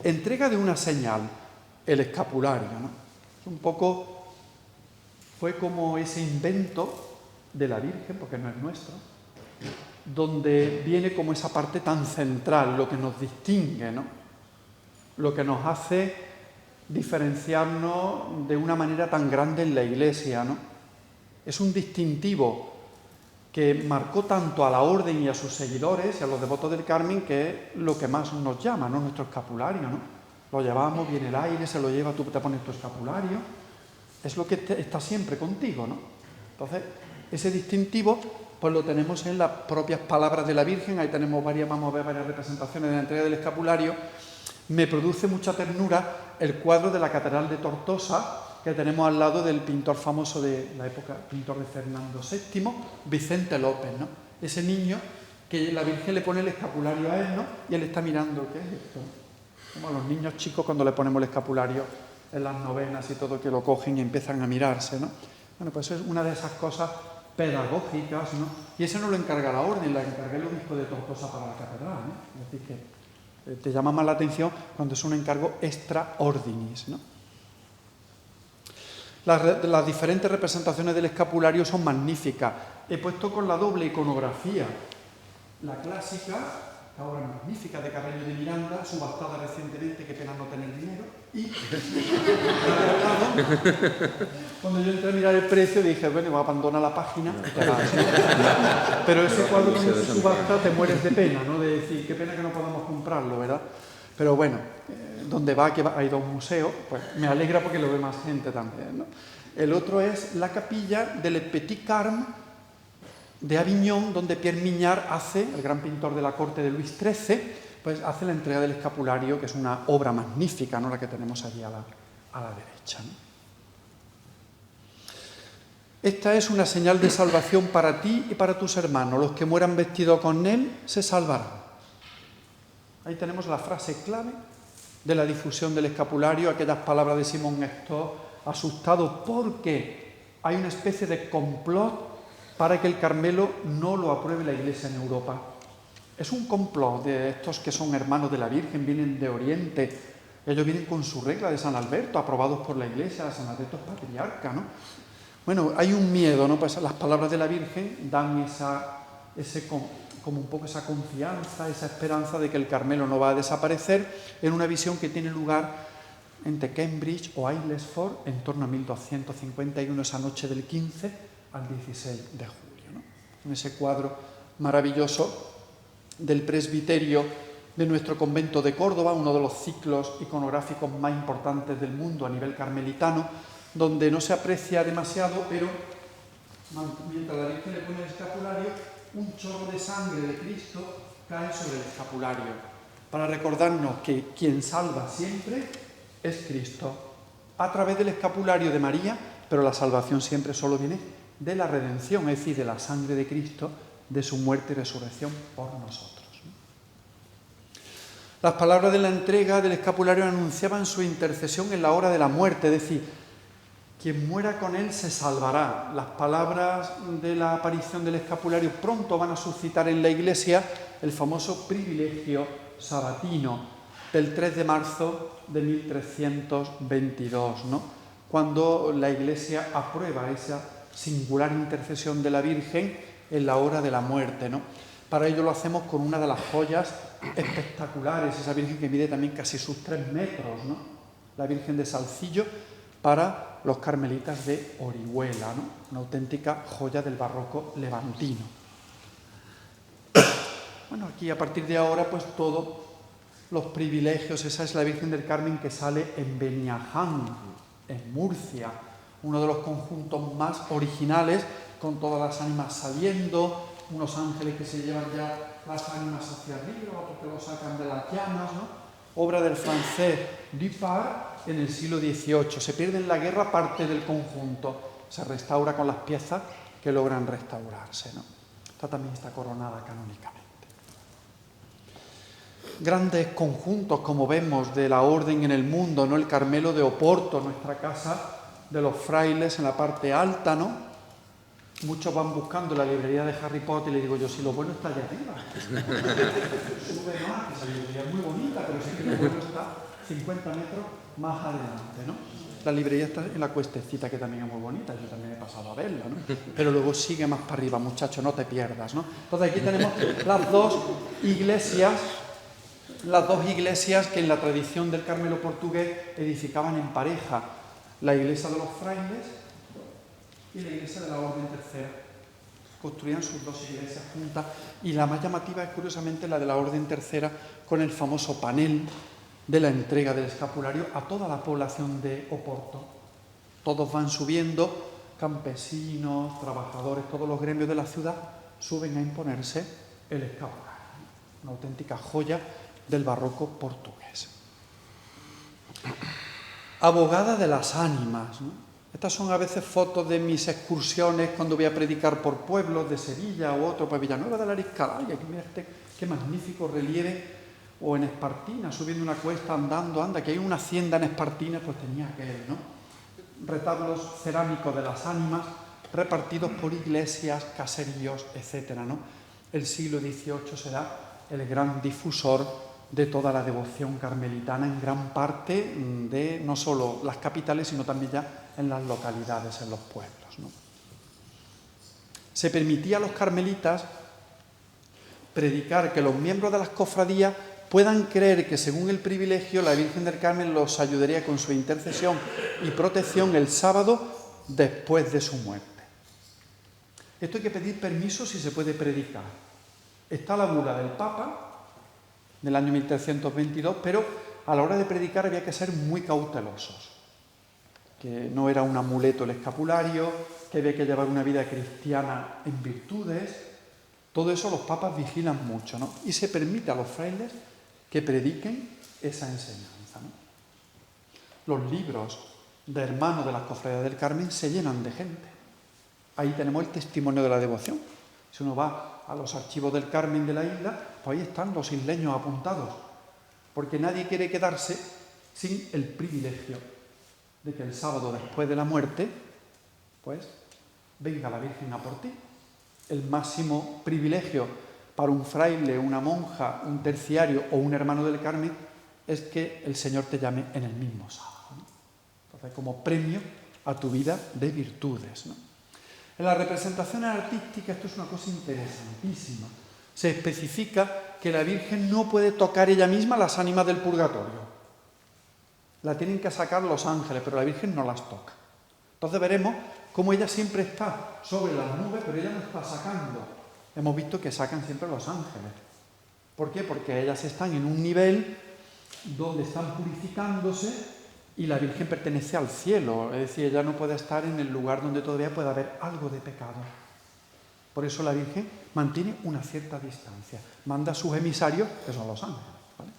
Entrega de una señal, el escapulario, ¿no? Un poco fue como ese invento de la Virgen, porque no es nuestro, donde viene como esa parte tan central, lo que nos distingue, ¿no? Lo que nos hace diferenciarnos de una manera tan grande en la Iglesia, ¿no? Es un distintivo que marcó tanto a la orden y a sus seguidores y a los devotos del Carmen, que es lo que más nos llama, ¿no? Nuestro escapulario, ¿no? Lo llevamos, viene el aire, se lo lleva, tú te pones tu escapulario, es lo que está siempre contigo, ¿no? Entonces, ese distintivo pues lo tenemos en las propias palabras de la Virgen. Ahí tenemos vamos a ver varias representaciones de la entrega del escapulario. Me produce mucha ternura el cuadro de la Catedral de Tortosa, que tenemos al lado del pintor famoso de la época, pintor de Fernando VII, Vicente López, ¿no? Ese niño que la Virgen le pone el escapulario a él, ¿no? Y él está mirando, ¿qué es esto? Como a los niños chicos cuando le ponemos el escapulario en las novenas y todo, que lo cogen y empiezan a mirarse, ¿no? Bueno, pues es una de esas cosas pedagógicas, ¿no? Y eso no lo encarga la orden, la encarga el obispo de Tortosa para la catedral, ¿no? Es decir, que te llama más la atención cuando es un encargo extra ordinis, ¿no? Las diferentes representaciones del escapulario son magníficas. He puesto con la doble iconografía la clásica, la obra magnífica de Carreño de Miranda, subastada recientemente, qué pena no tener dinero, y cuando yo entré a mirar el precio dije, bueno, voy a abandonar la página y te vas, ¿no? Pero ese cuadro cuando se subasta te mueres de pena, ¿no? De decir, qué pena que no podamos comprarlo, ¿verdad? Pero bueno, donde va, que ha ido a un museo, pues me alegra porque lo ve más gente también, ¿no? El otro es la capilla del Petit Carme de Aviñón, donde Pierre Mignard hace, el gran pintor de la corte de Luis XIII, pues hace la entrega del escapulario, que es una obra magnífica, ¿no? La que tenemos allí a la derecha, ¿no? Esta es una señal de salvación para ti y para tus hermanos. Los que mueran vestidos con él se salvarán. Ahí tenemos la frase clave de la difusión del escapulario, aquellas palabras de Simón Hector, asustado porque hay una especie de complot para que el Carmelo no lo apruebe la Iglesia en Europa. Es un complot de estos que son hermanos de la Virgen, vienen de Oriente, ellos vienen con su regla de San Alberto, aprobados por la Iglesia, San Alberto es patriarca, ¿no? Bueno, hay un miedo, ¿no? Pues las palabras de la Virgen dan como un poco esa confianza, esa esperanza de que el Carmelo no va a desaparecer, en una visión que tiene lugar entre Cambridge o Aylesford en torno a 1251, esa noche del 15 al 16 de julio, ¿no? En ese cuadro maravilloso del presbiterio de nuestro convento de Córdoba, uno de los ciclos iconográficos más importantes del mundo a nivel carmelitano, donde no se aprecia demasiado, pero mientras la Virgen le pone el escapulario, un chorro de sangre de Cristo cae sobre el escapulario, para recordarnos que quien salva siempre es Cristo, a través del escapulario de María, pero la salvación siempre solo viene de la redención, es decir, de la sangre de Cristo, de su muerte y resurrección por nosotros. Las palabras de la entrega del escapulario anunciaban su intercesión en la hora de la muerte, es decir, quien muera con él se salvará. Las palabras de la aparición del escapulario pronto van a suscitar en la Iglesia el famoso privilegio sabatino del 3 de marzo de 1322, ¿no? Cuando la Iglesia aprueba esa singular intercesión de la Virgen en la hora de la muerte, ¿no? Para ello lo hacemos con una de las joyas espectaculares, esa Virgen que mide también casi sus 3 metros, ¿no? La Virgen de Salcillo, para los carmelitas de Orihuela, ¿no? Una auténtica joya del barroco levantino. Bueno, aquí a partir de ahora, pues todos los privilegios, esa es la Virgen del Carmen que sale en Beniaján, en Murcia, uno de los conjuntos más originales, con todas las ánimas saliendo, unos ángeles que se llevan ya las ánimas hacia arriba, otros que lo sacan de las llamas, ¿no? Obra del francés Dupart en el siglo XVIII. Se pierde en la guerra parte del conjunto, se restaura con las piezas que logran restaurarse, ¿no? Esta también está coronada canónicamente. Grandes conjuntos, como vemos, de la orden en el mundo, ¿no? El Carmelo de Oporto, nuestra casa de los frailes en la parte alta, ¿no? muchos van buscando la librería de Harry Potter y le digo yo, si lo bueno está allá arriba. Sube más, esa librería es muy bonita, pero sí que lo bueno está 50 metros más adelante, ¿no? La librería está en la cuestecita, que también es muy bonita, yo también he pasado a verla, ¿no? Pero luego sigue más para arriba, muchacho, no te pierdas, ¿no? Entonces aquí tenemos las dos iglesias que en la tradición del Carmelo portugués edificaban en pareja, la iglesia de los frailes y la iglesia de la Orden Tercera. Construían sus dos iglesias juntas, y la más llamativa es curiosamente la de la Orden Tercera, con el famoso panel de la entrega del escapulario a toda la población de Oporto. Todos van subiendo, campesinos, trabajadores, todos los gremios de la ciudad suben a imponerse el escapulario. Una auténtica joya del barroco portugués. Abogada de las ánimas, ¿no? Estas son a veces fotos de mis excursiones cuando voy a predicar por pueblos de Sevilla o otro, pues Villanueva de la Arizcalaya, que mira qué magnífico relieve, o en Espartina, subiendo una cuesta, andando, anda, que hay una hacienda en Espartina, pues tenía aquel, ¿no? Retablos cerámicos de las ánimas, repartidos por iglesias, caseríos, etcétera, ¿no? El siglo XVIII será el gran difusor de toda la devoción carmelitana en gran parte de no solo las capitales, sino también ya en las localidades, en los pueblos, ¿no? Se permitía a los carmelitas predicar que los miembros de las cofradías puedan creer que según el privilegio la Virgen del Carmen los ayudaría con su intercesión y protección el sábado después de su muerte. Esto hay que pedir permiso si se puede predicar. Está la bula del Papa del año 1322, pero a la hora de predicar había que ser muy cautelosos, que no era un amuleto el escapulario, que había que llevar una vida cristiana en virtudes. Todo eso los papas vigilan mucho, ¿no? Y se permite a los frailes que prediquen esa enseñanza, ¿no? Los libros de hermanos de las cofradías del Carmen se llenan de gente. Ahí tenemos el testimonio de la devoción. Si uno va a los archivos del Carmen de la isla, pues ahí están los isleños apuntados, porque nadie quiere quedarse sin el privilegio de que el sábado después de la muerte, pues, venga la Virgen a por ti. El máximo privilegio para un fraile, una monja, un terciario o un hermano del Carmen es que el Señor te llame en el mismo sábado, ¿no? Entonces, como premio a tu vida de virtudes, ¿no? En las representaciones artísticas esto es una cosa interesantísima. Se especifica que la Virgen no puede tocar ella misma las ánimas del purgatorio. La tienen que sacar los ángeles, pero la Virgen no las toca. Entonces veremos cómo ella siempre está sobre las nubes, pero ella no está sacando. Hemos visto que sacan siempre los ángeles. ¿Por qué? Porque ellas están en un nivel donde están purificándose y la Virgen pertenece al cielo. Es decir, ella no puede estar en el lugar donde todavía puede haber algo de pecado. Por eso la Virgen mantiene una cierta distancia. Manda a sus emisarios, que son los ángeles, ¿vale?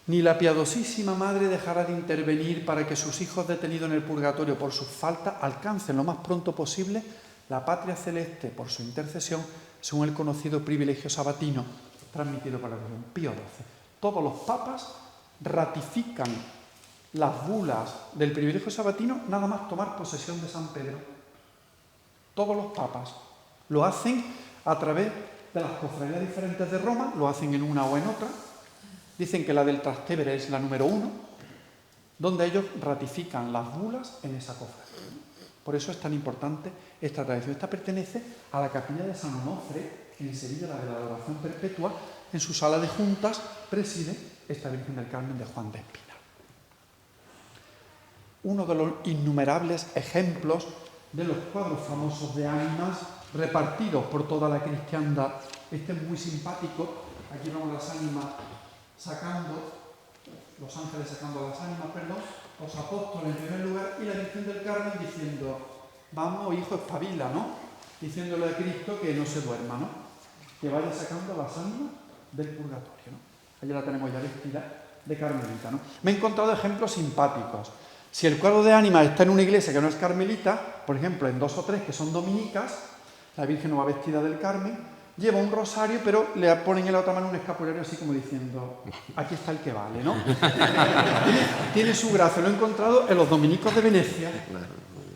Ni la piadosísima Madre dejará de intervenir para que sus hijos detenidos en el purgatorio por sus faltas alcancen lo más pronto posible la patria celeste por su intercesión, según el conocido privilegio sabatino transmitido por la Virgen Pío XII. Todos los papas ratifican las bulas del privilegio sabatino nada más tomar posesión de San Pedro. Todos los papas lo hacen a través de las cofradías diferentes de Roma, lo hacen en una o en otra. Dicen que la del Trastevere es la número 1, donde ellos ratifican las bulas en esa cofradía. Por eso es tan importante esta tradición. Esta pertenece a la capilla de San Onofre, en Sevilla, la de la Adoración Perpetua. En su sala de juntas preside esta Virgen del Carmen de Juan de Espina. Uno de los innumerables ejemplos de los cuadros famosos de ánimas repartidos por toda la cristiandad. Este es muy simpático. Aquí vemos las ánimas sacando, los ángeles sacando las ánimas, perdón, los apóstoles en primer lugar y la Virgen del Carmen diciendo, vamos, hijo, espabila, ¿no? Diciéndole a Cristo que no se duerma, ¿no? Que vaya sacando las ánimas del purgatorio, ¿no? Allí la tenemos ya vestida de carmelita, ¿no? Me he encontrado ejemplos simpáticos. Si el cuadro de ánimas está en una iglesia que no es carmelita, por ejemplo, en 2 o 3 que son dominicas, la Virgen no va vestida del Carmen, lleva un rosario, pero le ponen en la otra mano un escapulario así como diciendo, aquí está el que vale, ¿no? tiene su gracia. Lo he encontrado en los dominicos de Venecia.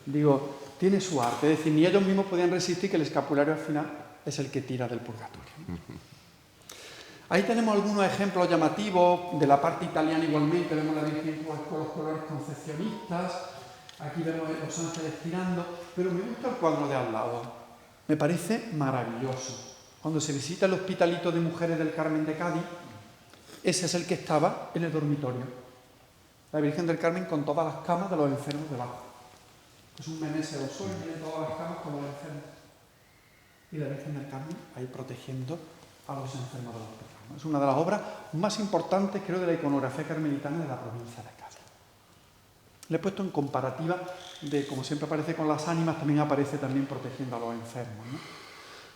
Digo, tiene su arte. Es decir, ni ellos mismos podían resistir que el escapulario al final es el que tira del purgatorio. Ahí tenemos algunos ejemplos llamativos de la parte italiana igualmente. Vemos la Virgen con los colores concepcionistas. Aquí vemos los ángeles tirando. Pero me gusta el cuadro de al lado. Me parece maravilloso. Cuando se visita el Hospitalito de Mujeres del Carmen de Cádiz, ese es el que estaba en el dormitorio. La Virgen del Carmen con todas las camas de los enfermos debajo. Es un menese del sol y tiene todas las camas con los enfermos. Y la Virgen del Carmen ahí protegiendo a los enfermos de los pecados. Es una de las obras más importantes, creo, de la iconografía carmelitana de la provincia de Cádiz. Le he puesto en comparativa de, como siempre aparece con las ánimas, también aparece también protegiendo a los enfermos, ¿no?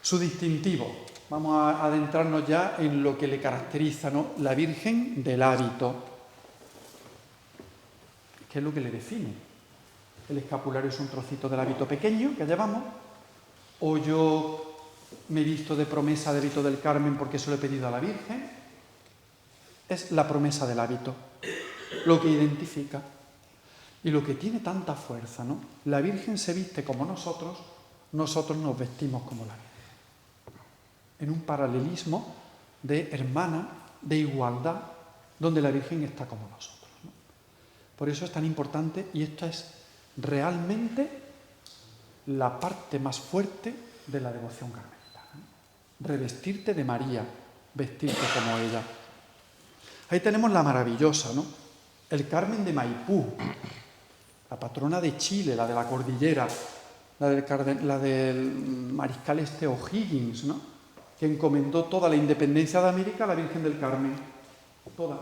Su distintivo. Vamos a adentrarnos ya en lo que le caracteriza, ¿no? La Virgen del hábito. ¿Qué es lo que le define? El escapulario es un trocito del hábito pequeño que llevamos, o yo me he visto de promesa de hábito del Carmen porque se lo he pedido a la Virgen. Es la promesa del hábito, lo que identifica y lo que tiene tanta fuerza, ¿no? La Virgen se viste como nosotros nos vestimos como la Virgen. En un paralelismo de hermana, de igualdad, donde la Virgen está como nosotros, ¿no? Por eso es tan importante, y esto es realmente la parte más fuerte de la devoción carmelitana, ¿no? Revestirte de María, vestirte como ella. Ahí tenemos la maravillosa, ¿no? El Carmen de Maipú, la patrona de Chile, la de la cordillera, la del mariscal O'Higgins, ¿no? Que encomendó toda la independencia de América a la Virgen del Carmen. Toda.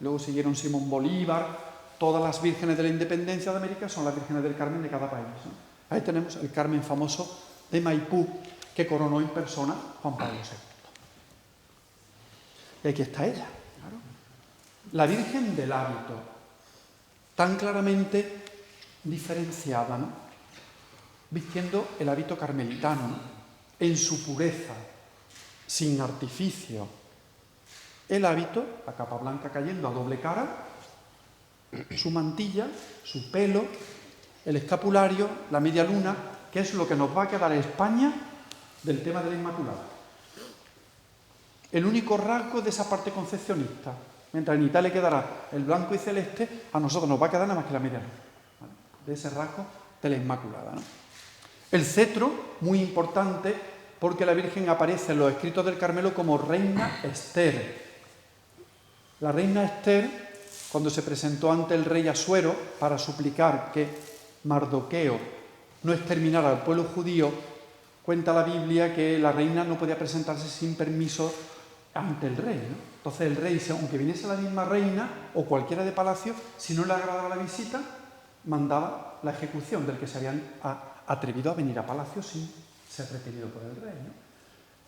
Luego siguieron Simón Bolívar. Todas las vírgenes de la independencia de América son las vírgenes del Carmen de cada país, ¿no? Ahí tenemos el Carmen famoso de Maipú, que coronó en persona Juan Pablo II. Y aquí está ella, claro. La Virgen del hábito, tan claramente diferenciada, ¿no? Vistiendo el hábito carmelitano, ¿no? En su pureza, sin artificio. El hábito, la capa blanca cayendo a doble cara, su mantilla, su pelo, el escapulario, la media luna, que es lo que nos va a quedar a España del tema de la Inmaculada. El único rasgo de esa parte concepcionista. Mientras en Italia quedará el blanco y celeste, a nosotros nos va a quedar nada más que la media luna, ¿vale? De ese rasgo de la Inmaculada, ¿no? El cetro, muy importante, porque la Virgen aparece en los escritos del Carmelo como reina Esther. La reina Esther, cuando se presentó ante el rey Asuero para suplicar que Mardoqueo no exterminara al pueblo judío, cuenta la Biblia que la reina no podía presentarse sin permiso ante el rey, ¿no? Entonces el rey, aunque viniese la misma reina o cualquiera de palacio, si no le agradaba la visita, mandaba la ejecución del que se habían atrevido a venir a palacio sin ser requerido por el rey, ¿no?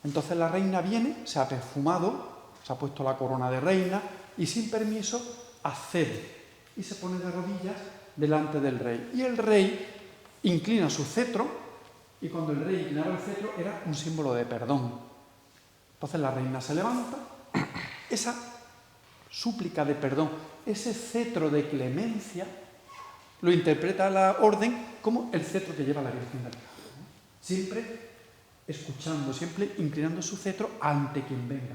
Entonces la reina viene, se ha perfumado, se ha puesto la corona de reina y sin permiso accede y se pone de rodillas delante del rey. Y el rey inclina su cetro, y cuando el rey inclinaba el cetro era un símbolo de perdón. Entonces la reina se levanta, esa súplica de perdón, ese cetro de clemencia, lo interpreta la orden como el cetro que lleva la Virgen del Carmen, ¿no? Siempre escuchando, siempre inclinando su cetro ante quien venga.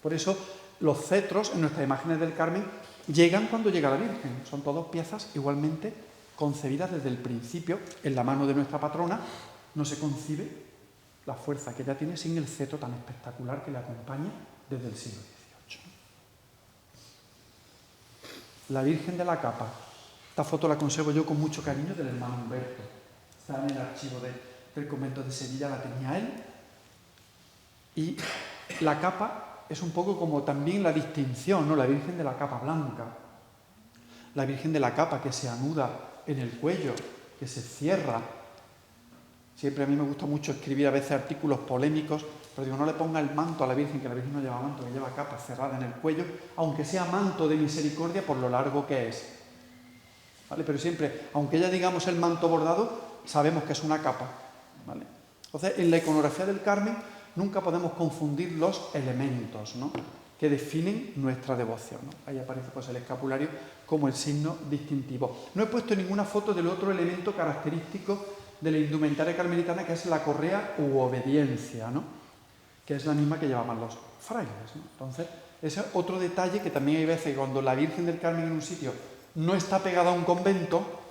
Por eso los cetros en nuestras imágenes del Carmen llegan cuando llega la Virgen. Son todas piezas igualmente concebidas desde el principio. En la mano de nuestra patrona no se concibe la fuerza que ella tiene sin el cetro tan espectacular que le acompaña desde el siglo XVIII. La Virgen de la Capa. Esta foto la conservo yo con mucho cariño del hermano Humberto. Está en el archivo del convento de Sevilla, la tenía él. Y la capa es un poco como también la distinción, ¿no? La Virgen de la Capa blanca. La Virgen de la Capa que se anuda en el cuello, que se cierra. Siempre a mí me gusta mucho escribir a veces artículos polémicos, pero digo, no le ponga el manto a la Virgen, que la Virgen no lleva manto, que lleva capa cerrada en el cuello, aunque sea manto de misericordia por lo largo que es. ¿Vale? Pero siempre, aunque ya digamos el manto bordado, sabemos que es una capa, ¿vale? Entonces, en la iconografía del Carmen nunca podemos confundir los elementos, ¿no?, que definen nuestra devoción, ¿no? Ahí aparece pues el escapulario como el signo distintivo. No he puesto ninguna foto del otro elemento característico de la indumentaria carmelitana, que es la correa u obediencia, ¿no? Que es la misma que llevaban los frailes, ¿no? Entonces, ese es otro detalle que también hay veces que cuando la Virgen del Carmen en un sitio no está pegada a un convento,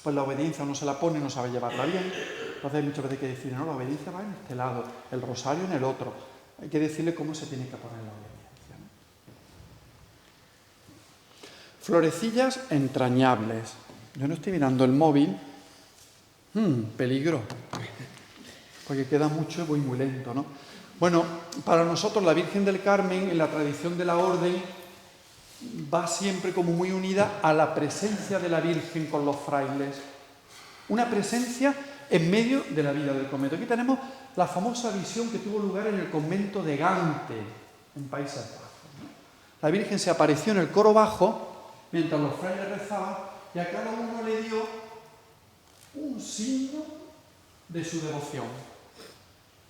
pues la obediencia no se la pone, no sabe llevarla bien. Entonces hay muchas veces que decir, no, la obediencia va en este lado, el rosario en el otro. Hay que decirle cómo se tiene que poner la obediencia, ¿no? Florecillas entrañables. Yo no estoy mirando el móvil. Peligro. Porque queda mucho y voy muy lento, ¿no? Bueno, para nosotros la Virgen del Carmen, en la tradición de la Orden, va siempre como muy unida a la presencia de la Virgen con los frailes. Una presencia en medio de la vida del convento. Aquí tenemos la famosa visión que tuvo lugar en el convento de Gante, en Países Bajos, ¿no? La Virgen se apareció en el coro bajo mientras los frailes rezaban y a cada uno le dio un signo de su devoción.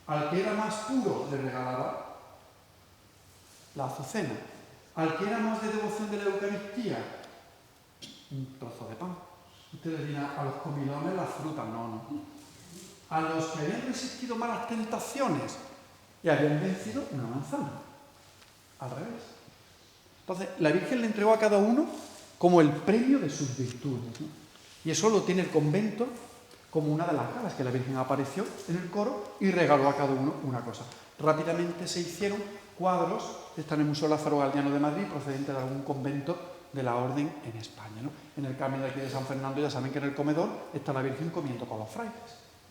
Al que era más puro le regalaba la azucena. Al que era más de devoción de la Eucaristía, un trozo de pan. Ustedes dirán, a los comilones las frutas, no. A los que habían resistido malas tentaciones y habían vencido una manzana. Al revés. Entonces, la Virgen le entregó a cada uno como el premio de sus virtudes, ¿no? Y eso lo tiene el convento como una de las galas, que la Virgen apareció en el coro y regaló a cada uno una cosa. Rápidamente se hicieron cuadros, están en el Museo Lázaro Galdiano de Madrid, procedente de algún convento de la Orden en España, ¿no? En el Carmen de aquí de San Fernando ya saben que en el comedor está la Virgen comiendo con los frailes,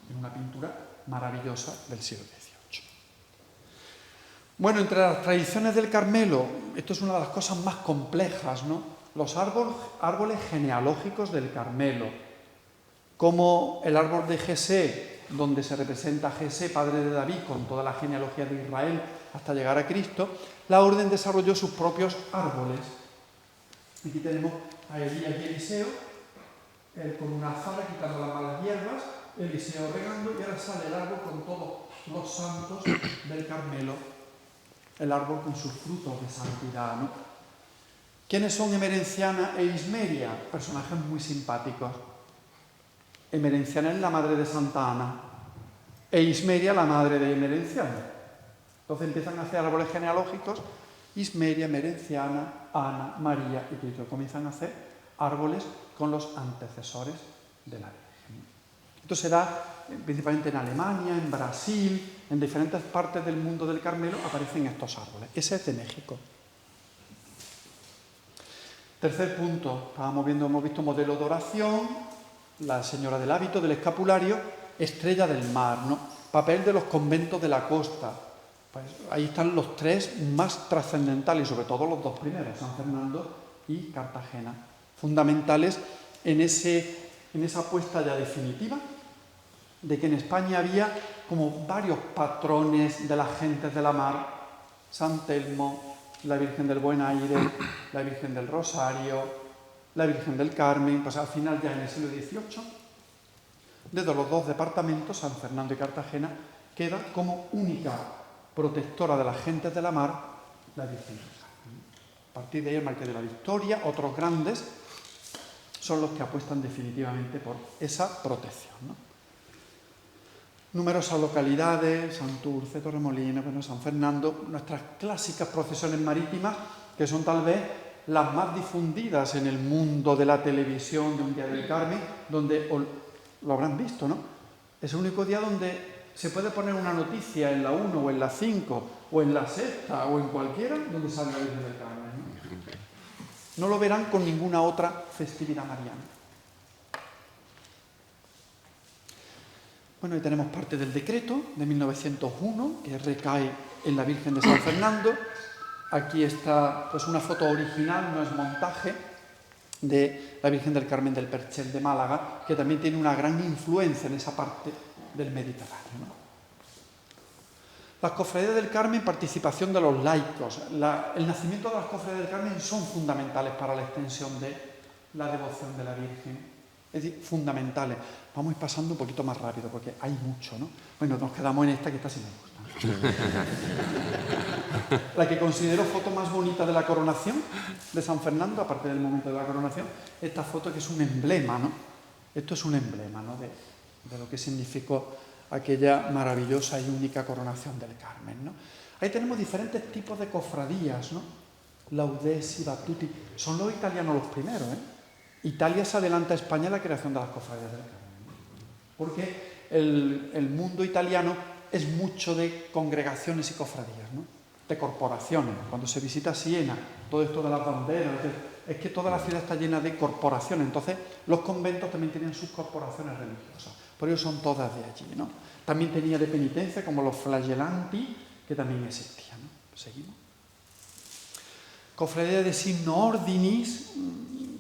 en una pintura maravillosa del siglo XVIII. Bueno, entre las tradiciones del Carmelo, esto es una de las cosas más complejas, ¿no? Los árboles genealógicos del Carmelo, como el árbol de Jesé, donde se representa a Jesé, padre de David, con toda la genealogía de Israel hasta llegar a Cristo. La orden desarrolló sus propios árboles. Aquí tenemos a Elías y Eliseo, él con una azada quitando las malas hierbas, Eliseo regando, y ahora sale el árbol con todos los santos del Carmelo, el árbol con sus frutos de santidad, ¿no? ¿Quiénes son Emerenciana e Ismeria? Personajes muy simpáticos. Emerenciana es la madre de Santa Ana e Ismeria la madre de Emerenciana. Entonces empiezan a hacer árboles genealógicos, Ismeria, Emerenciana, Ana, María y Cristo. Comienzan a hacer árboles con los antecesores de la Virgen. Esto se da principalmente en Alemania, en Brasil, en diferentes partes del mundo del Carmelo aparecen estos árboles. Ese es de México. Tercer punto, hemos visto modelo de oración, la Señora del Hábito, del Escapulario, Estrella del Mar, ¿no? Papel de los conventos de la costa. Pues ahí están los tres más trascendentales, y sobre todo los dos primeros, San Fernando y Cartagena, fundamentales en esa apuesta ya definitiva de que en España había como varios patrones de las gentes de la mar: San Telmo, la Virgen del Buen Aire, la Virgen del Rosario, la Virgen del Carmen. Pues al final, ya en el siglo XVIII, desde los dos departamentos, San Fernando y Cartagena, queda como única protectora de las gentes de la mar la Virgen del Carmen. A partir de ahí el Marqués de la Victoria, otros grandes, son los que apuestan definitivamente por esa protección, ¿no? Numerosas localidades, Santurce, Torremolinos, bueno, San Fernando, nuestras clásicas procesiones marítimas, que son tal vez las más difundidas en el mundo de la televisión de un día del Carmen, donde lo habrán visto, ¿no? Es el único día donde se puede poner una noticia en la 1 o en la 5 o en la 6 o en cualquiera donde sale la Virgen del Carmen, ¿no? No lo verán con ninguna otra festividad mariana. Bueno, ahí tenemos parte del decreto de 1901, que recae en la Virgen de San Fernando. Aquí está pues una foto original, no es montaje, de la Virgen del Carmen del Perchel de Málaga, que también tiene una gran influencia en esa parte del Mediterráneo, ¿no? Las cofradías del Carmen, participación de los laicos. El nacimiento de las cofradías del Carmen son fundamentales para la extensión de la devoción de la Virgen. Es decir, fundamentales. Vamos a ir pasando un poquito más rápido porque hay mucho, ¿no? Bueno, nos quedamos en esta, que esta sí me gusta. La que considero foto más bonita de la coronación de San Fernando, aparte del momento de la coronación, esta foto que es un emblema, ¿no? Esto es un emblema, ¿no? de lo que significó aquella maravillosa y única coronación del Carmen, ¿no? Ahí tenemos diferentes tipos de cofradías, ¿no? Laudesi, Battuti, son los italianos los primeros, ¿eh? Italia se adelanta a España en la creación de las cofradías del Carmen, ¿no? Porque el mundo italiano es mucho de congregaciones y cofradías, ¿no? De corporaciones. Cuando se visita Siena, todo esto de las banderas, es que toda la ciudad está llena de corporaciones. Entonces, los conventos también tienen sus corporaciones religiosas. Por eso son todas de allí, ¿no? También tenía de penitencia, como los flagelanti, que también existían, ¿no? Seguimos. Cofradía de signo ordinis,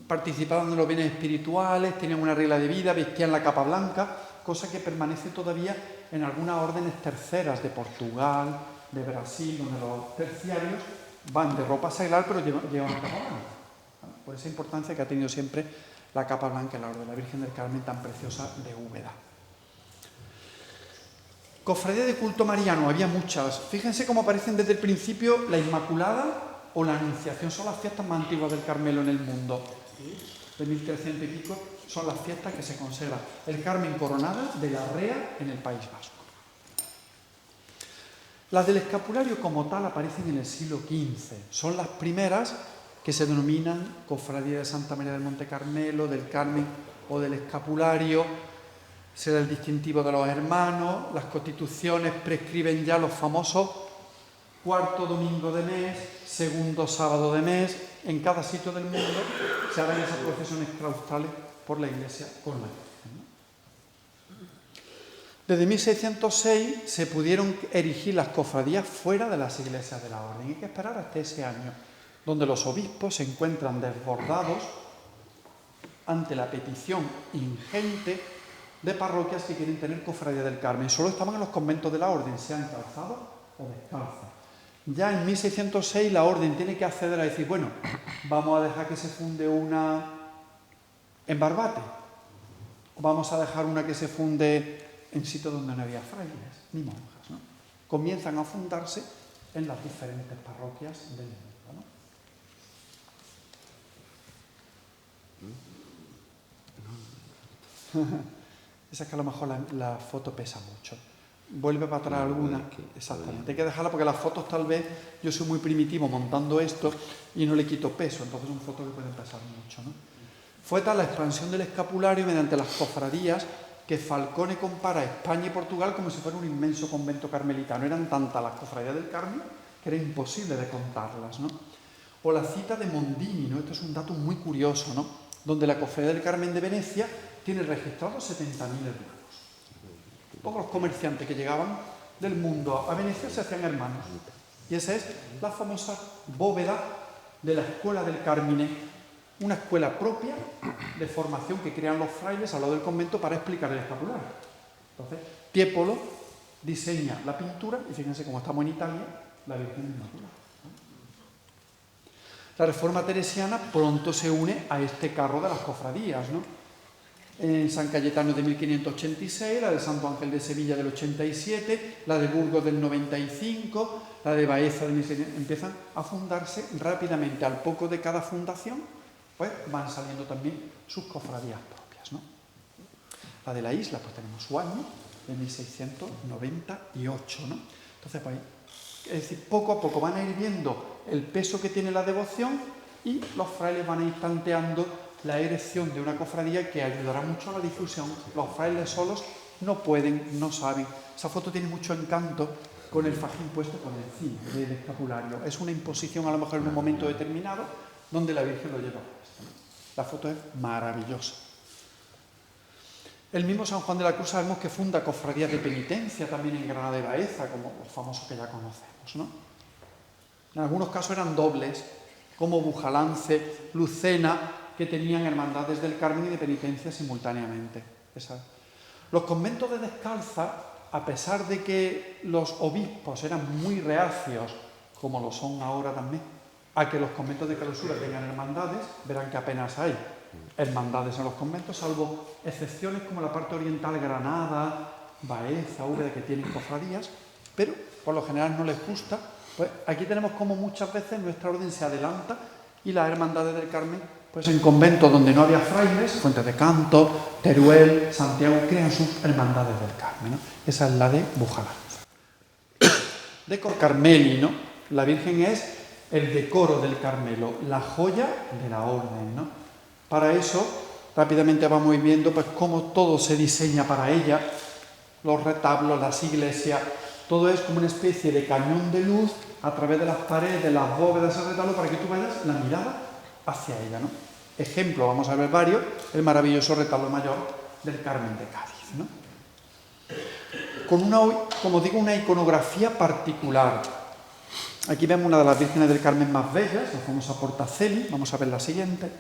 participaban en los bienes espirituales, tenían una regla de vida, vestían la capa blanca, cosa que permanece todavía en algunas órdenes terceras de Portugal, de Brasil, donde los terciarios van de ropa seglar, pero llevan capa blanca. Por esa importancia que ha tenido siempre la capa blanca en la orden de la Virgen del Carmen, tan preciosa de Úbeda. Cofradía de culto mariano, había muchas. Fíjense cómo aparecen desde el principio la Inmaculada o la Anunciación. Son las fiestas más antiguas del Carmelo en el mundo. De 1300 y pico son las fiestas que se conservan. El Carmen coronada de la Rea en el País Vasco. Las del escapulario como tal aparecen en el siglo XV. Son las primeras que se denominan Cofradía de Santa María del Monte Carmelo, del Carmen o del escapulario. Será el distintivo de los hermanos. Las constituciones prescriben ya los famosos cuarto domingo de mes, segundo sábado de mes. En cada sitio del mundo se harán esas procesiones claustrales por la Iglesia con la Virgen, ¿no? Desde 1606 se pudieron erigir las cofradías fuera de las iglesias de la orden. Hay que esperar hasta ese año, donde los obispos se encuentran desbordados ante la petición ingente de parroquias que quieren tener cofradía del Carmen. Solo estaban en los conventos de la orden, sean calzados o descalzos. Ya en 1606 la orden tiene que acceder a decir, bueno, vamos a dejar que se funde una en Barbate, o vamos a dejar una que se funde en sitios donde no había frailes ni monjas, ¿no? Comienzan a fundarse en las diferentes parroquias del mundo, ¿no? Esa es que a lo mejor la foto pesa mucho. Vuelve para atrás alguna. Exactamente. Hay que dejarla porque las fotos tal vez, yo soy muy primitivo montando esto y no le quito peso, entonces son fotos que pueden pesar mucho, ¿no? Fue tal la expansión del escapulario mediante las cofradías que Falcone compara España y Portugal como si fuera un inmenso convento carmelitano. Eran tantas las cofradías del Carmen que era imposible de contarlas, ¿no? O la cita de Mondini, ¿no? Esto es un dato muy curioso, ¿no? Donde la cofradía del Carmen de Venecia tiene registrados 70.000 hermanos. Todos los comerciantes que llegaban del mundo a Venecia se hacían hermanos. Y esa es la famosa bóveda de la Escuela del Carmine, una escuela propia de formación que crean los frailes al lado del convento para explicar el escapulario. Entonces, Tiepolo diseña la pintura y fíjense cómo estamos en Italia, la Virgen Inmaculada. La Reforma teresiana pronto se une a este carro de las cofradías, ¿no? En San Cayetano de 1586, la de Santo Ángel de Sevilla del 87, la de Burgos del 95, la de Baeza del 1600, empiezan a fundarse rápidamente. Al poco de cada fundación, pues van saliendo también sus cofradías propias, ¿no? La de la isla, pues tenemos su año, de 1698, ¿no? Entonces, pues, es decir, poco a poco van a ir viendo el peso que tiene la devoción y los frailes van a ir planteando la erección de una cofradía que ayudará mucho a la difusión. Los frailes solos no pueden, no saben. Esa foto tiene mucho encanto con el fajín puesto por encima del escapulario. Es una imposición a lo mejor en un momento determinado donde la Virgen lo lleva puesto. La foto es maravillosa. El mismo San Juan de la Cruz sabemos que funda cofradías de penitencia también en Granada de Baeza, como los famosos que ya conocemos, ¿no? En algunos casos eran dobles, como Bujalance, Lucena, que tenían hermandades del Carmen y de penitencia simultáneamente. Los conventos de descalza, a pesar de que los obispos eran muy reacios, como lo son ahora también, a que los conventos de clausura tengan hermandades, verán que apenas hay hermandades en los conventos, salvo excepciones como la parte oriental, Granada, Baeza, Úbeda, que tienen cofradías, pero por lo general no les gusta. Pues aquí tenemos como muchas veces nuestra orden se adelanta y las hermandades del Carmen Pues en conventos donde no había frailes, Fuentes de Canto, Teruel, Santiago, crean sus hermandades del Carmen, ¿no? Esa es la de Bujalance. Decor Carmeli, ¿no? La Virgen es el decoro del Carmelo, la joya de la orden, ¿no? Para eso, rápidamente vamos viendo pues cómo todo se diseña para ella, los retablos, las iglesias, todo es como una especie de cañón de luz a través de las paredes, de las bóvedas del retablo, para que tú vayas la mirada hacia ella, ¿no? Ejemplo, vamos a ver varios, el maravilloso retablo mayor del Carmen de Cádiz, ¿no? Con una, como digo, una iconografía particular. Aquí vemos una de las vírgenes del Carmen más bellas, la famosa Portaceli, vamos a ver la siguiente,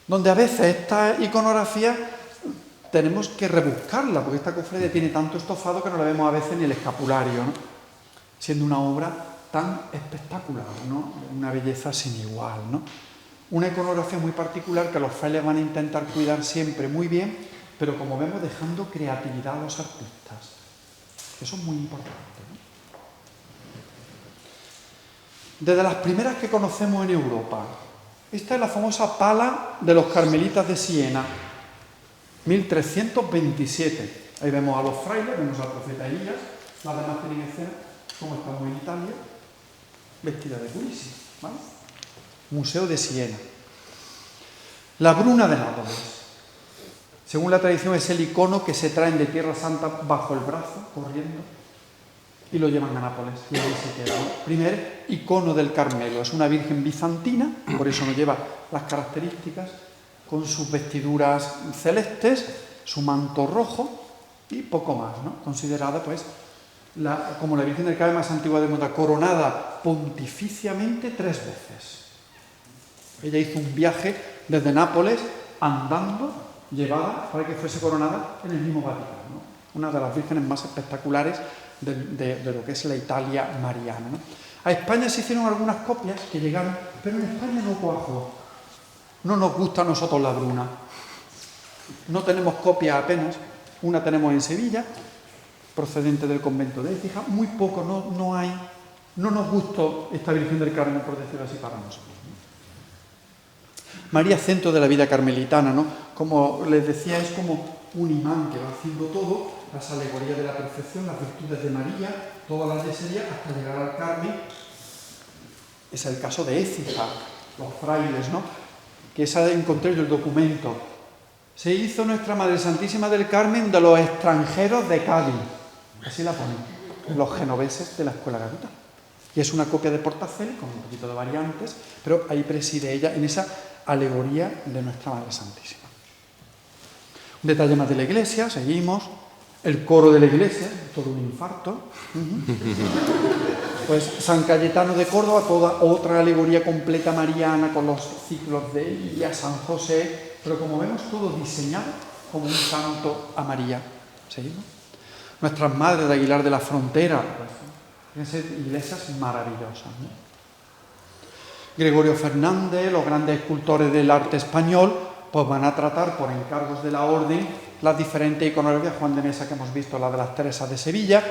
donde a veces esta iconografía tenemos que rebuscarla, porque esta cofradía tiene tanto estofado que no la vemos a veces ni el escapulario, ¿no? Siendo una obra tan espectacular, ¿no? Una belleza sin igual, ¿no? Una iconografía muy particular que los frailes van a intentar cuidar siempre muy bien, pero como vemos dejando creatividad a los artistas. Eso es muy importante, ¿no? Desde las primeras que conocemos en Europa, esta es la famosa pala de los carmelitas de Siena, 1327. Ahí vemos a los frailes, vemos al profeta Elías, las demás tienen escena, como estamos en Italia, vestida de Purísima, ¿vale? Museo de Siena. La Bruna de Nápoles. Según la tradición es el icono que se traen de Tierra Santa bajo el brazo, corriendo, y lo llevan a Nápoles, y ahí se queda, ¿no? Primer icono del Carmelo. Es una virgen bizantina, por eso nos lleva las características, con sus vestiduras celestes, su manto rojo y poco más, ¿no? Considerada, pues, como la Virgen del Carmen más antigua del mundo, coronada pontificiamente 3 veces. Ella hizo un viaje desde Nápoles andando, llevada para que fuese coronada en el mismo Vaticano, ¿no? Una de las vírgenes más espectaculares de lo que es la Italia mariana, ¿no? A España se hicieron algunas copias que llegaron, pero en España no cuajó. No nos gusta a nosotros la Bruna. No tenemos copias apenas. Una tenemos en Sevilla, procedente del convento de Écija. Muy poco, no hay. No nos gustó esta Virgen del Carmen, por decirlo así, para nosotros, ¿no? María, centro de la vida carmelitana, ¿no? Como les decía, es como un imán que va haciendo todo, las alegorías de la perfección, las virtudes de María, todas las yeserías, hasta llegar al Carmen. Es el caso de Écija, los frailes, ¿no? Que esa encontré yo el documento. Se hizo Nuestra Madre Santísima del Carmen de los extranjeros de Cádiz. Así la ponen, los genoveses de la Escuela Capital. Y es una copia de Portaceli, con un poquito de variantes, pero ahí preside ella en esa alegoría de Nuestra Madre Santísima. Un detalle más de la iglesia, seguimos. El coro de la iglesia, todo un infarto. Pues San Cayetano de Córdoba, toda otra alegoría completa mariana con los ciclos de Elías, San José, pero como vemos todo diseñado como un santo a María. ¿Seguimos? Nuestras madres de Aguilar de la Frontera, fíjense, iglesias maravillosas, ¿no? Gregorio Fernández, los grandes escultores del arte español, pues van a tratar por encargos de la orden las diferentes iconografías. Juan de Mesa, que hemos visto, la de las Teresas de Sevilla.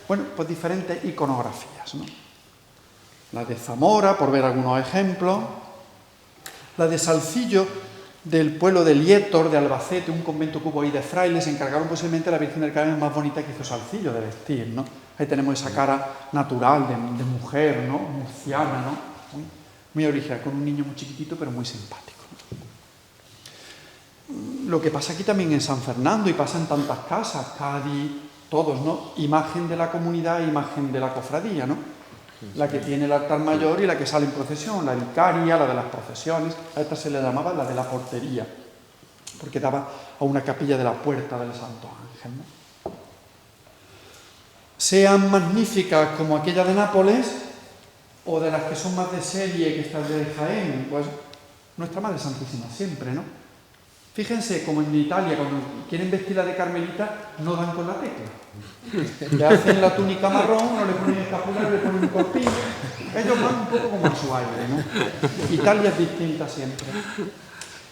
Bueno, pues diferentes iconografías, ¿no? La de Zamora, por ver algunos ejemplos. La de Salcillo, del pueblo de Liétor, de Albacete, un convento que hubo ahí de frailes, encargaron posiblemente a la Virgen del Carmen más bonita que hizo Salcillo de vestir, ¿no? Ahí tenemos esa cara natural de mujer, ¿no? Murciana, ¿no? Muy original, con un niño muy chiquitito, pero muy simpático. Lo que pasa aquí también en San Fernando, y pasa en tantas casas, Cádiz, todos, ¿no? Imagen de la comunidad, imagen de la cofradía, ¿no? La que tiene el altar mayor y la que sale en procesión, la vicaria, la de las procesiones. A esta se le llamaba la de la portería, porque daba a una capilla de la puerta del Santo Ángel, ¿no? Sean magníficas como aquella de Nápoles, o de las que son más de serie, que estas de Jaén, pues Nuestra Madre Santísima siempre, ¿no? Fíjense, como en Italia, cuando quieren vestirla de carmelita, no dan con la tecla. Le hacen la túnica marrón, no le ponen escapular, le ponen un corpín. Ellos van un poco como en su aire, ¿no? Italia es distinta siempre.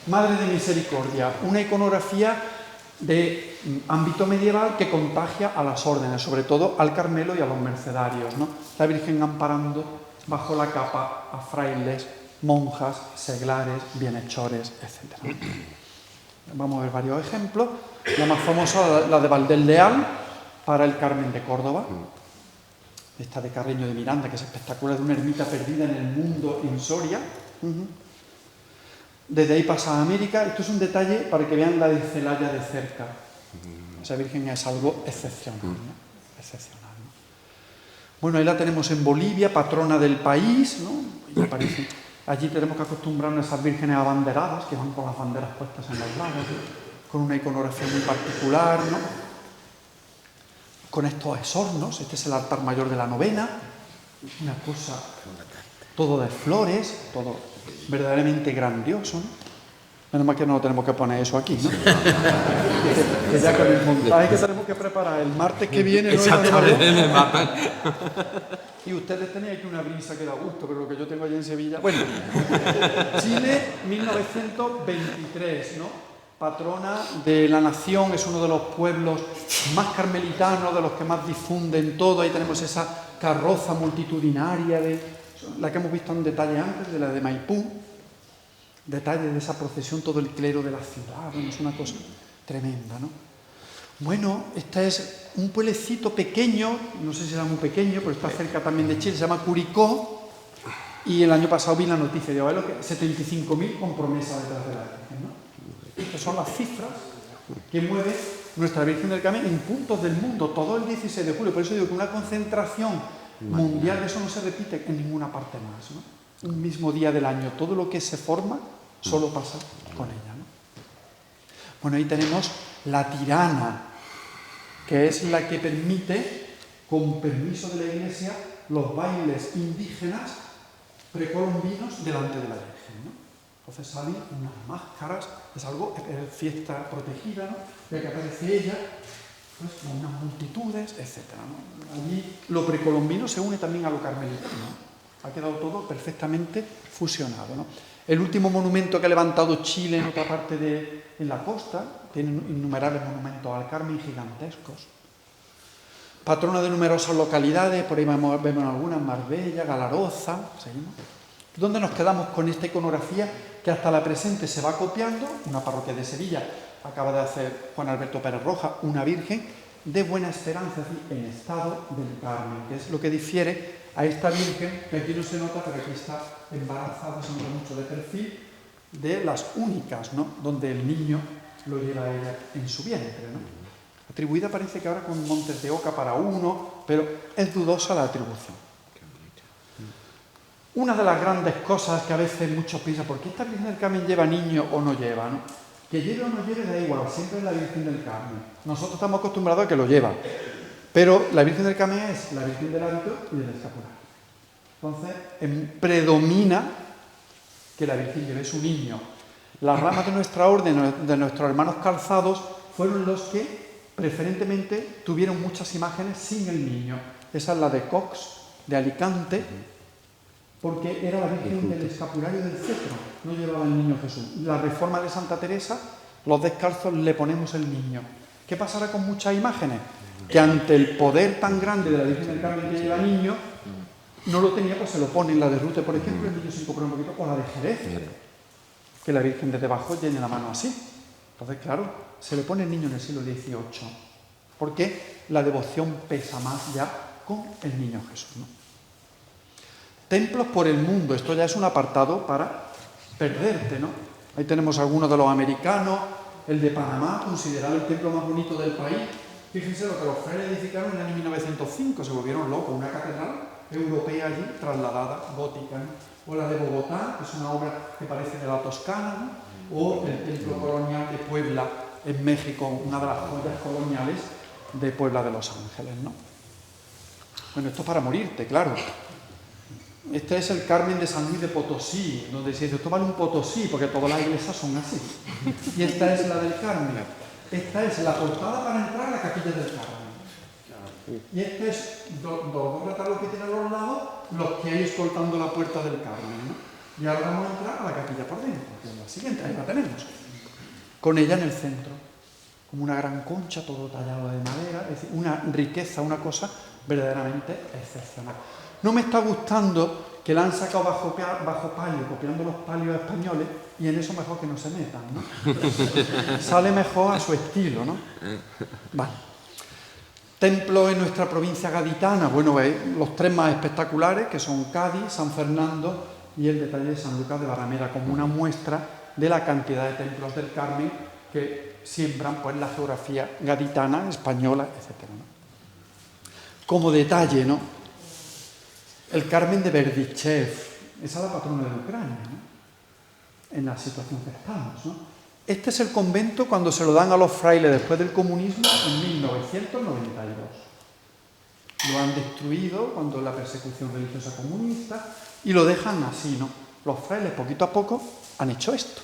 Madre de Misericordia, una iconografía de ámbito medieval que contagia a las órdenes, sobre todo al Carmelo y a los mercedarios, ¿no? La Virgen amparando bajo la capa a frailes monjas, seglares, bienhechores, etc. Vamos a ver varios ejemplos. La más famosa, la de Valdés Leal, para el Carmen de Córdoba. Esta de Carreño de Miranda, que es espectacular, de una ermita perdida en el mundo en Soria. Desde ahí pasa a América. Esto es un detalle para que vean la de Celaya de cerca. Esa Virgen es algo excepcional, ¿no? Excepcional, ¿no? Bueno, ahí la tenemos en Bolivia, patrona del país, ¿no? Y aparece. Allí tenemos que acostumbrarnos a esas vírgenes abanderadas, que van con las banderas puestas en los lados, ¿no? Con una iconografía muy particular, ¿no? Con estos esornos. Este es el altar mayor de la novena. Una cosa, todo de flores, todo verdaderamente grandioso, ¿no? Menos mal que no tenemos que poner eso aquí, ¿no? que ya con el montaje que tenemos que preparar el martes que viene. Exactamente, me matan. Y ustedes tenían aquí una brisa que da gusto, pero lo que yo tengo allá en Sevilla... Bueno, Chile, 1923, ¿no? Patrona de la nación, es uno de los pueblos más carmelitanos, de los que más difunden todo. Ahí tenemos esa carroza multitudinaria, de la que hemos visto en detalle antes, de la de Maipú. Detalles de esa procesión, todo el clero de la ciudad, bueno, es una cosa tremenda, ¿no? Bueno, este es un pueblecito pequeño, no sé si será muy pequeño, pero está cerca también de Chile, se llama Curicó, y el año pasado vi la noticia de 75.000 con promesa detrás de la Virgen, ¿no? Estas son las cifras que mueve nuestra Virgen del Carmen en puntos del mundo, todo el 16 de julio, por eso digo que una concentración mundial, eso no se repite en ninguna parte más, ¿no? Un mismo día del año, todo lo que se forma solo pasa con ella, ¿no? Bueno, ahí tenemos la tirana, que es la que permite, con permiso de la Iglesia, los bailes indígenas precolombinos delante de la Virgen, ¿no? Entonces salen unas máscaras, es algo, es fiesta protegida, ¿no? Ya que aparece ella, pues con unas multitudes, etc., ¿no? Allí lo precolombino se une también a lo carmelitano, ¿no? Ha quedado todo perfectamente fusionado, ¿no? El último monumento que ha levantado Chile en otra parte en la costa, tiene innumerables monumentos al Carmen gigantescos. Patrona de numerosas localidades, por ahí vemos algunas, Marbella, Galaroza, seguimos. ¿Dónde nos quedamos con esta iconografía que hasta la presente se va copiando? Una parroquia de Sevilla acaba de hacer Juan Alberto Pérez Roja, una Virgen de Buena Esperanza, en estado del Carmen, que es lo que difiere a esta Virgen, que aquí no se nota, pero aquí está embarazada, se nota mucho de perfil, de las únicas, ¿no? Donde el niño lo lleva a ella en su vientre, ¿no? Atribuida parece que ahora con Montes de Oca para uno, pero es dudosa la atribución. Una de las grandes cosas que a veces muchos piensan, ¿por qué esta Virgen del Carmen lleva niño o no lleva, ¿no? Que lleve o no lleve da igual, siempre es la Virgen del Carmen. Nosotros estamos acostumbrados a que lo lleva. Pero la Virgen del Carmen es la Virgen del hábito y del escapular. Entonces, predomina que la Virgen lleve su niño. Las ramas de nuestra orden, de nuestros hermanos calzados, fueron los que preferentemente tuvieron muchas imágenes sin el niño. Esa es la de Cox, de Alicante, porque era la Virgen del escapulario del cetro, no llevaba el niño Jesús. La reforma de Santa Teresa, los descalzos le ponemos el niño. ¿Qué pasará con muchas imágenes? Que ante el poder tan grande de la Virgen del Carmen que lleva niño, no lo tenía, pues se lo pone en la de Rute, por ejemplo, el niño se incorpora un poquito, o la de Jerez, que la Virgen desde abajo tiene la mano así. Entonces, claro, se le pone el niño en el siglo XVIII, porque la devoción pesa más ya con el niño Jesús, ¿no? Templos por el mundo, esto ya es un apartado para perderte, ¿no? Ahí tenemos algunos de los americanos, el de Panamá, considerado el templo más bonito del país. Fíjense lo que los frailes edificaron en el año 1905, se volvieron locos, una catedral europea allí, trasladada, gótica, ¿no? O la de Bogotá, que es una obra que parece de la Toscana, ¿no? O el templo colonial de Puebla, en México, una de las joyas coloniales de Puebla de Los Ángeles, ¿no? Bueno, esto es para morirte, claro. Este es el Carmen de San Luis de Potosí, donde se dice, esto vale un Potosí, porque todas las iglesias son así. Y esta es la del Carmen. Esta es la portada para entrar a la capilla del Carmen. Y este es los dos retablos que tienen a los lados, los que hay escoltando la puerta del Carmen, ¿no? Y ahora vamos a entrar a la capilla por dentro, que es la siguiente, ahí la tenemos. Con ella en el centro, como una gran concha, todo tallado de madera, es decir, una riqueza, una cosa verdaderamente excepcional. No me está gustando que la han sacado bajo palio, copiando los palios españoles, y en eso mejor que no se metan, ¿no? Sale mejor a su estilo, ¿no? Vale. Templos en nuestra provincia gaditana, bueno, veis los tres más espectaculares, que son Cádiz, San Fernando y el detalle de San Lucas de Barrameda, como una muestra de la cantidad de templos del Carmen que siembran pues la geografía gaditana, española, etc., ¿no? Como detalle, ¿no? El Carmen de Berdichev, esa es la patrona de Ucrania, ¿no? En la situación que estamos, ¿no? Este es el convento cuando se lo dan a los frailes después del comunismo en 1992. Lo han destruido cuando la persecución religiosa comunista y lo dejan así, ¿no? Los frailes poquito a poco han hecho esto.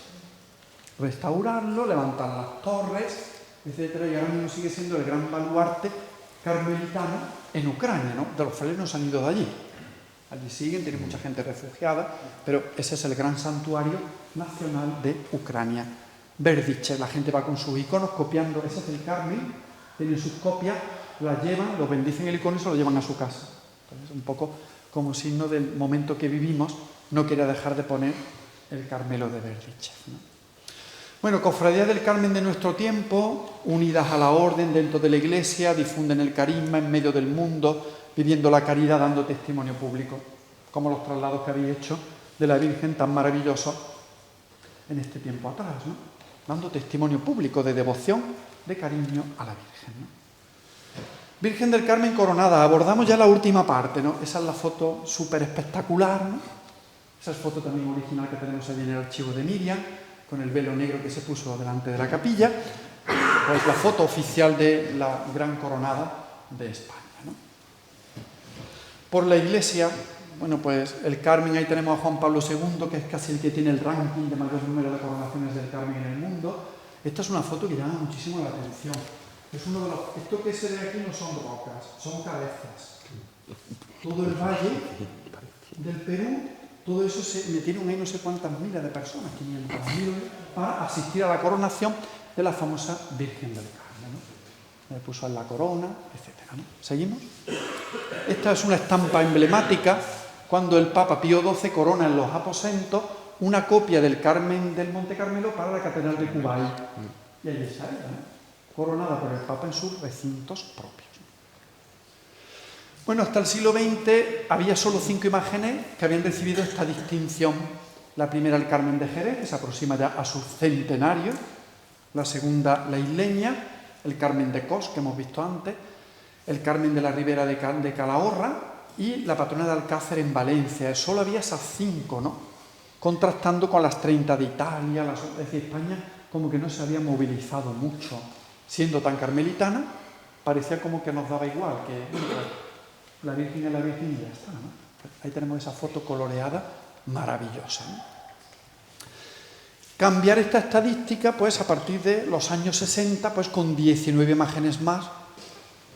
Restaurarlo, levantar las torres, etcétera, y ahora mismo sigue siendo el gran baluarte carmelitano en Ucrania, ¿no? De los frailes no se han ido de allí. Allí siguen, tiene mucha gente refugiada, pero ese es el gran santuario nacional de Ucrania. Berdichev, la gente va con sus iconos copiando, ese es el Carmen, tienen sus copias, las llevan, los bendicen el icono y se lo llevan a su casa. Entonces, un poco como signo del momento que vivimos, no quería dejar de poner el Carmelo de Berdichev, ¿no? Bueno, cofradías del Carmen de nuestro tiempo, unidas a la orden dentro de la Iglesia, difunden el carisma en medio del mundo, viviendo la caridad, dando testimonio público, como los traslados que habéis hecho de la Virgen tan maravillosos en este tiempo atrás, ¿no? Dando testimonio público de devoción, de cariño a la Virgen, ¿no? Virgen del Carmen coronada, abordamos ya la última parte, ¿no? Esa es la foto súper espectacular, ¿no? Esa es foto también original que tenemos allí en el archivo de Miriam, con el velo negro que se puso delante de la capilla, pues la foto oficial de la gran coronada de España, ¿no? Por la Iglesia, bueno, pues el Carmen, ahí tenemos a Juan Pablo II, que es casi el que tiene el ranking de mayor número de coronaciones del Carmen en el mundo. Esta es una foto que llama muchísimo la atención. Es uno de los, esto que se ve aquí no son rocas, son cabezas. Todo el valle del Perú, todo eso se metieron ahí no sé cuántas miles de personas, 500.000, para asistir a la coronación de la famosa Virgen del Carmen, ¿no? Le puso en la corona, etcétera, ¿no? ¿Seguimos? Esta es una estampa emblemática cuando el Papa Pío XII corona en los aposentos una copia del Carmen del Monte Carmelo para la Catedral de Kuwait. Y ahí está ella, ¿no? Coronada por el Papa en sus recintos propios. Bueno, hasta el siglo XX había solo 5 imágenes que habían recibido esta distinción. La primera, el Carmen de Jerez, que se aproxima ya a su centenario. La segunda, la isleña, el Carmen de Cos, que hemos visto antes, el Carmen de la Ribera de Calahorra y la patrona de Alcácer en Valencia. Solo había esas 5, ¿no? Contrastando con las 30 de Italia, es decir, España como que no se había movilizado mucho. Siendo tan carmelitana, parecía como que nos daba igual, que la Virgen es la Virgen y ya está, ¿no? Ahí tenemos esa foto coloreada maravillosa, ¿no? Cambiar esta estadística, pues a partir de los años 60, pues con 19 imágenes más,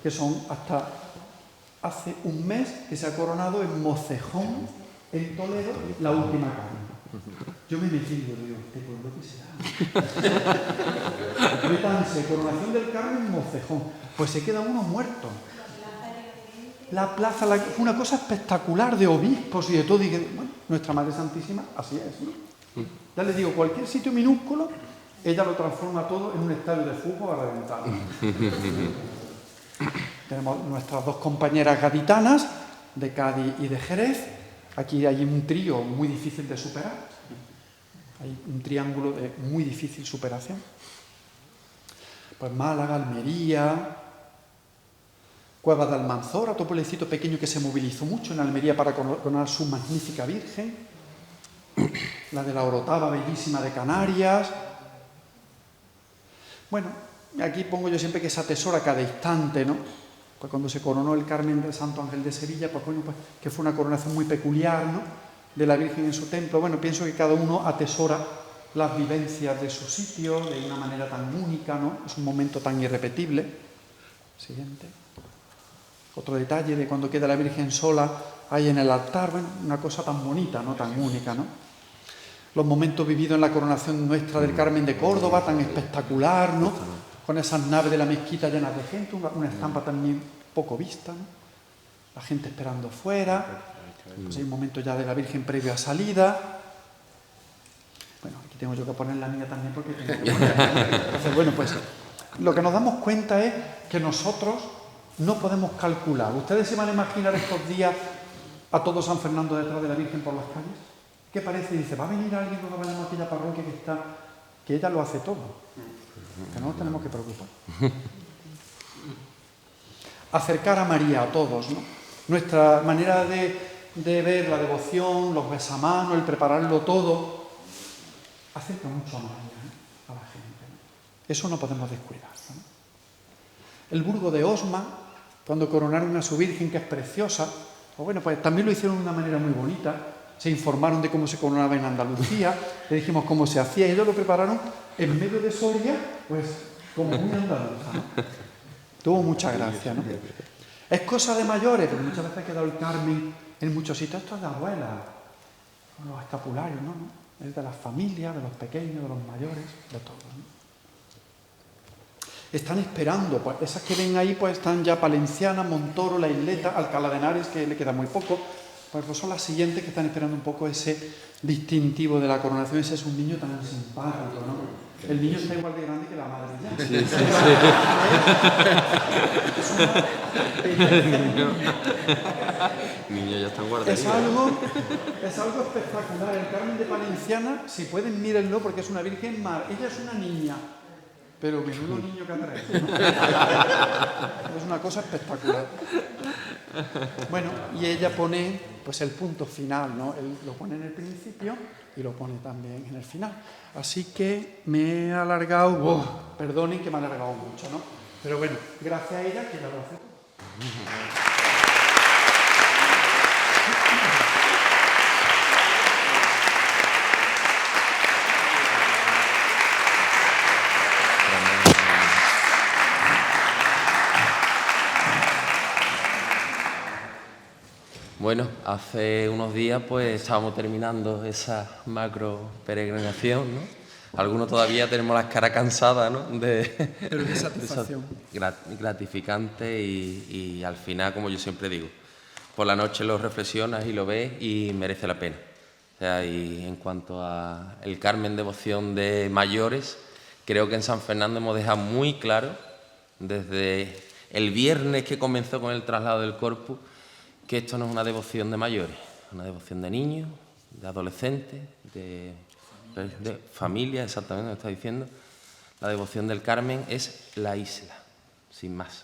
que son hasta hace un mes que se ha coronado en Mocejón, en Toledo, la última Carmen. Yo me metí y digo, ¿este pueblo qué será? Métanse, coronación del Carmen en Mocejón. Pues se queda uno muerto. La plaza, fue una cosa espectacular de obispos y de todo. Y bueno, nuestra Madre Santísima, así es, ¿no? Ya les digo, cualquier sitio minúsculo, ella lo transforma todo en un estadio de fútbol a reventar. Tenemos nuestras 2 compañeras gaditanas, de Cádiz y de Jerez. Aquí hay un trío muy difícil de superar. Hay un triángulo de muy difícil superación. Pues Málaga, Almería, Cueva de Almanzora, otro pueblecito pequeño que se movilizó mucho en Almería para coronar su magnífica Virgen. La de la Orotava, bellísima, de Canarias. Bueno, aquí pongo yo siempre que se atesora cada instante, ¿no? Pues cuando se coronó el Carmen del Santo Ángel de Sevilla, pues bueno, pues que fue una coronación muy peculiar, ¿no? De la Virgen en su templo. Bueno, pienso que cada uno atesora las vivencias de su sitio de una manera tan única, ¿no? Es un momento tan irrepetible. Siguiente. Otro detalle de cuando queda la Virgen sola ahí en el altar, bueno, una cosa tan bonita, ¿no? Tan única, ¿no? Los momentos vividos en la coronación nuestra del Carmen de Córdoba, tan espectacular, ¿no? Con esas naves de la mezquita llenas de gente, una estampa también poco vista, ¿no? La gente esperando fuera. Pues hay un momento ya de la Virgen previo a salida. Bueno, aquí tengo yo que poner la mía también porque tengo que ponerla. Entonces, bueno, pues lo que nos damos cuenta es que nosotros no podemos calcular. ¿Ustedes se van a imaginar estos días a todo San Fernando detrás de la Virgen por las calles? ¿Qué parece? Dice, va a venir alguien cuando vayamos a aquella parroquia que ella lo hace todo. Que no nos tenemos que preocupar. Acercar a María a todos, ¿no? Nuestra manera de ver la devoción, los besamanos, el prepararlo todo, acerca mucho a María, a la gente, ¿no? Eso no podemos descuidar, ¿no? El Burgo de Osma, cuando coronaron a su Virgen, que es preciosa, pues bueno, pues también lo hicieron de una manera muy bonita. Se informaron de cómo se coronaba en Andalucía, le dijimos cómo se hacía, y ellos lo prepararon en medio de Soria, pues como muy andaluza, ¿no? Tuvo mucha gracia, ¿no? Es cosa de mayores, porque muchas veces ha quedado el Carmen en muchos sitios. Esto es de abuelas, con los escapularios, ¿no? Es de las familias, de los pequeños, de los mayores, de todos, ¿no? Están esperando, pues esas que ven ahí pues están ya Palenciana, Montoro, La Isleta, Alcalá de Henares, que le queda muy poco, pues son las siguientes que están esperando un poco ese distintivo de la coronación. Ese es un niño tan simpático, ¿no? El niño está igual de grande que la madre ya. Sí. El niño ya está en guardería. Es algo espectacular. El Carmen de Palenciana, si pueden, mírenlo, porque es una virgen. Ella es una niña, pero menudo niño que atrae, ¿no? Es una cosa espectacular. Bueno, y ella pone pues el punto final, ¿no? Él lo pone en el principio y lo pone también en el final. Así que me he alargado, perdonen que me he alargado mucho, ¿no? Pero bueno, gracias a ella que ella lo hace todo. Bueno, hace unos días pues estábamos terminando esa macro peregrinación, ¿no? Algunos todavía tenemos las caras cansadas, ¿no? Pero de satisfacción. Gratificante y al final, como yo siempre digo, por la noche lo reflexionas y lo ves y merece la pena. O sea, y en cuanto a el Carmen Devoción de mayores, creo que en San Fernando hemos dejado muy claro, desde el viernes que comenzó con el traslado del Corpus, que esto no es una devoción de mayores, es una devoción de niños, de adolescentes, de familias, exactamente lo que está diciendo. La devoción del Carmen es la isla, sin más.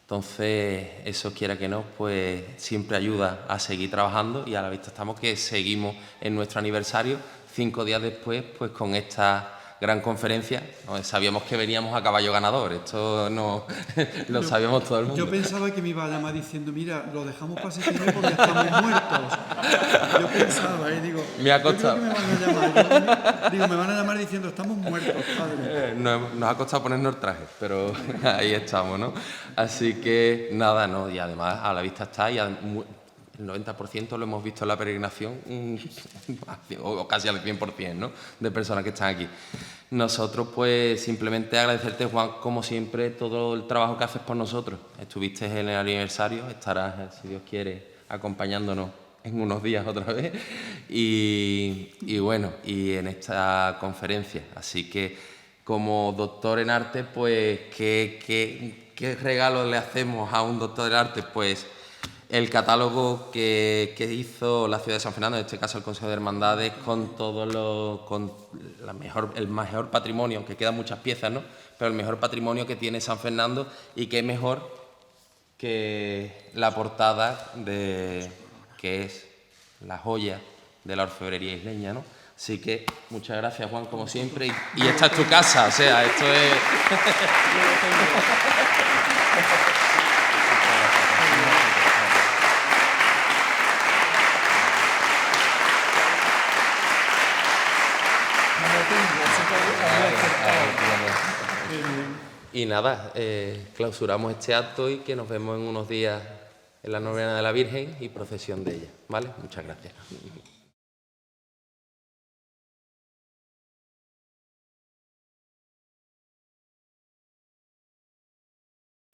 Entonces, eso quiera que no, pues siempre ayuda a seguir trabajando y a la vista estamos que seguimos en nuestro aniversario, 5 días después, pues con esta gran conferencia. Sabíamos que veníamos a caballo ganador, esto no lo sabíamos todo el mundo. Yo pensaba que me iba a llamar diciendo, mira, lo dejamos para septiembre porque estamos muertos. Yo pensaba, digo, me ha costado. Yo creo que me van a llamar. Digo, me van a llamar diciendo, estamos muertos, padre. Nos ha costado ponernos el traje, pero ahí estamos, ¿no? Así que nada, ¿no? Y además a la vista está, y el 90% lo hemos visto en la peregrinación, o casi al 100%, ¿no? De personas que están aquí. Nosotros, pues, simplemente agradecerte, Juan, como siempre, todo el trabajo que haces por nosotros. Estuviste en el aniversario, estarás, si Dios quiere, acompañándonos en unos días otra vez. Y bueno, y en esta conferencia. Así que, como doctor en arte, pues, ¿qué regalo le hacemos a un doctor en arte? Pues el catálogo que hizo la ciudad de San Fernando, en este caso el Consejo de Hermandades, con el mejor patrimonio, aunque quedan muchas piezas, ¿no? Pero el mejor patrimonio que tiene San Fernando, y qué mejor que la portada que es la joya de la orfebrería isleña, ¿no? Así que muchas gracias, Juan, como siempre, y esta es tu casa, o sea, esto es... Y nada, clausuramos este acto y que nos vemos en unos días en la novena de la Virgen y procesión de ella, ¿vale? Muchas gracias.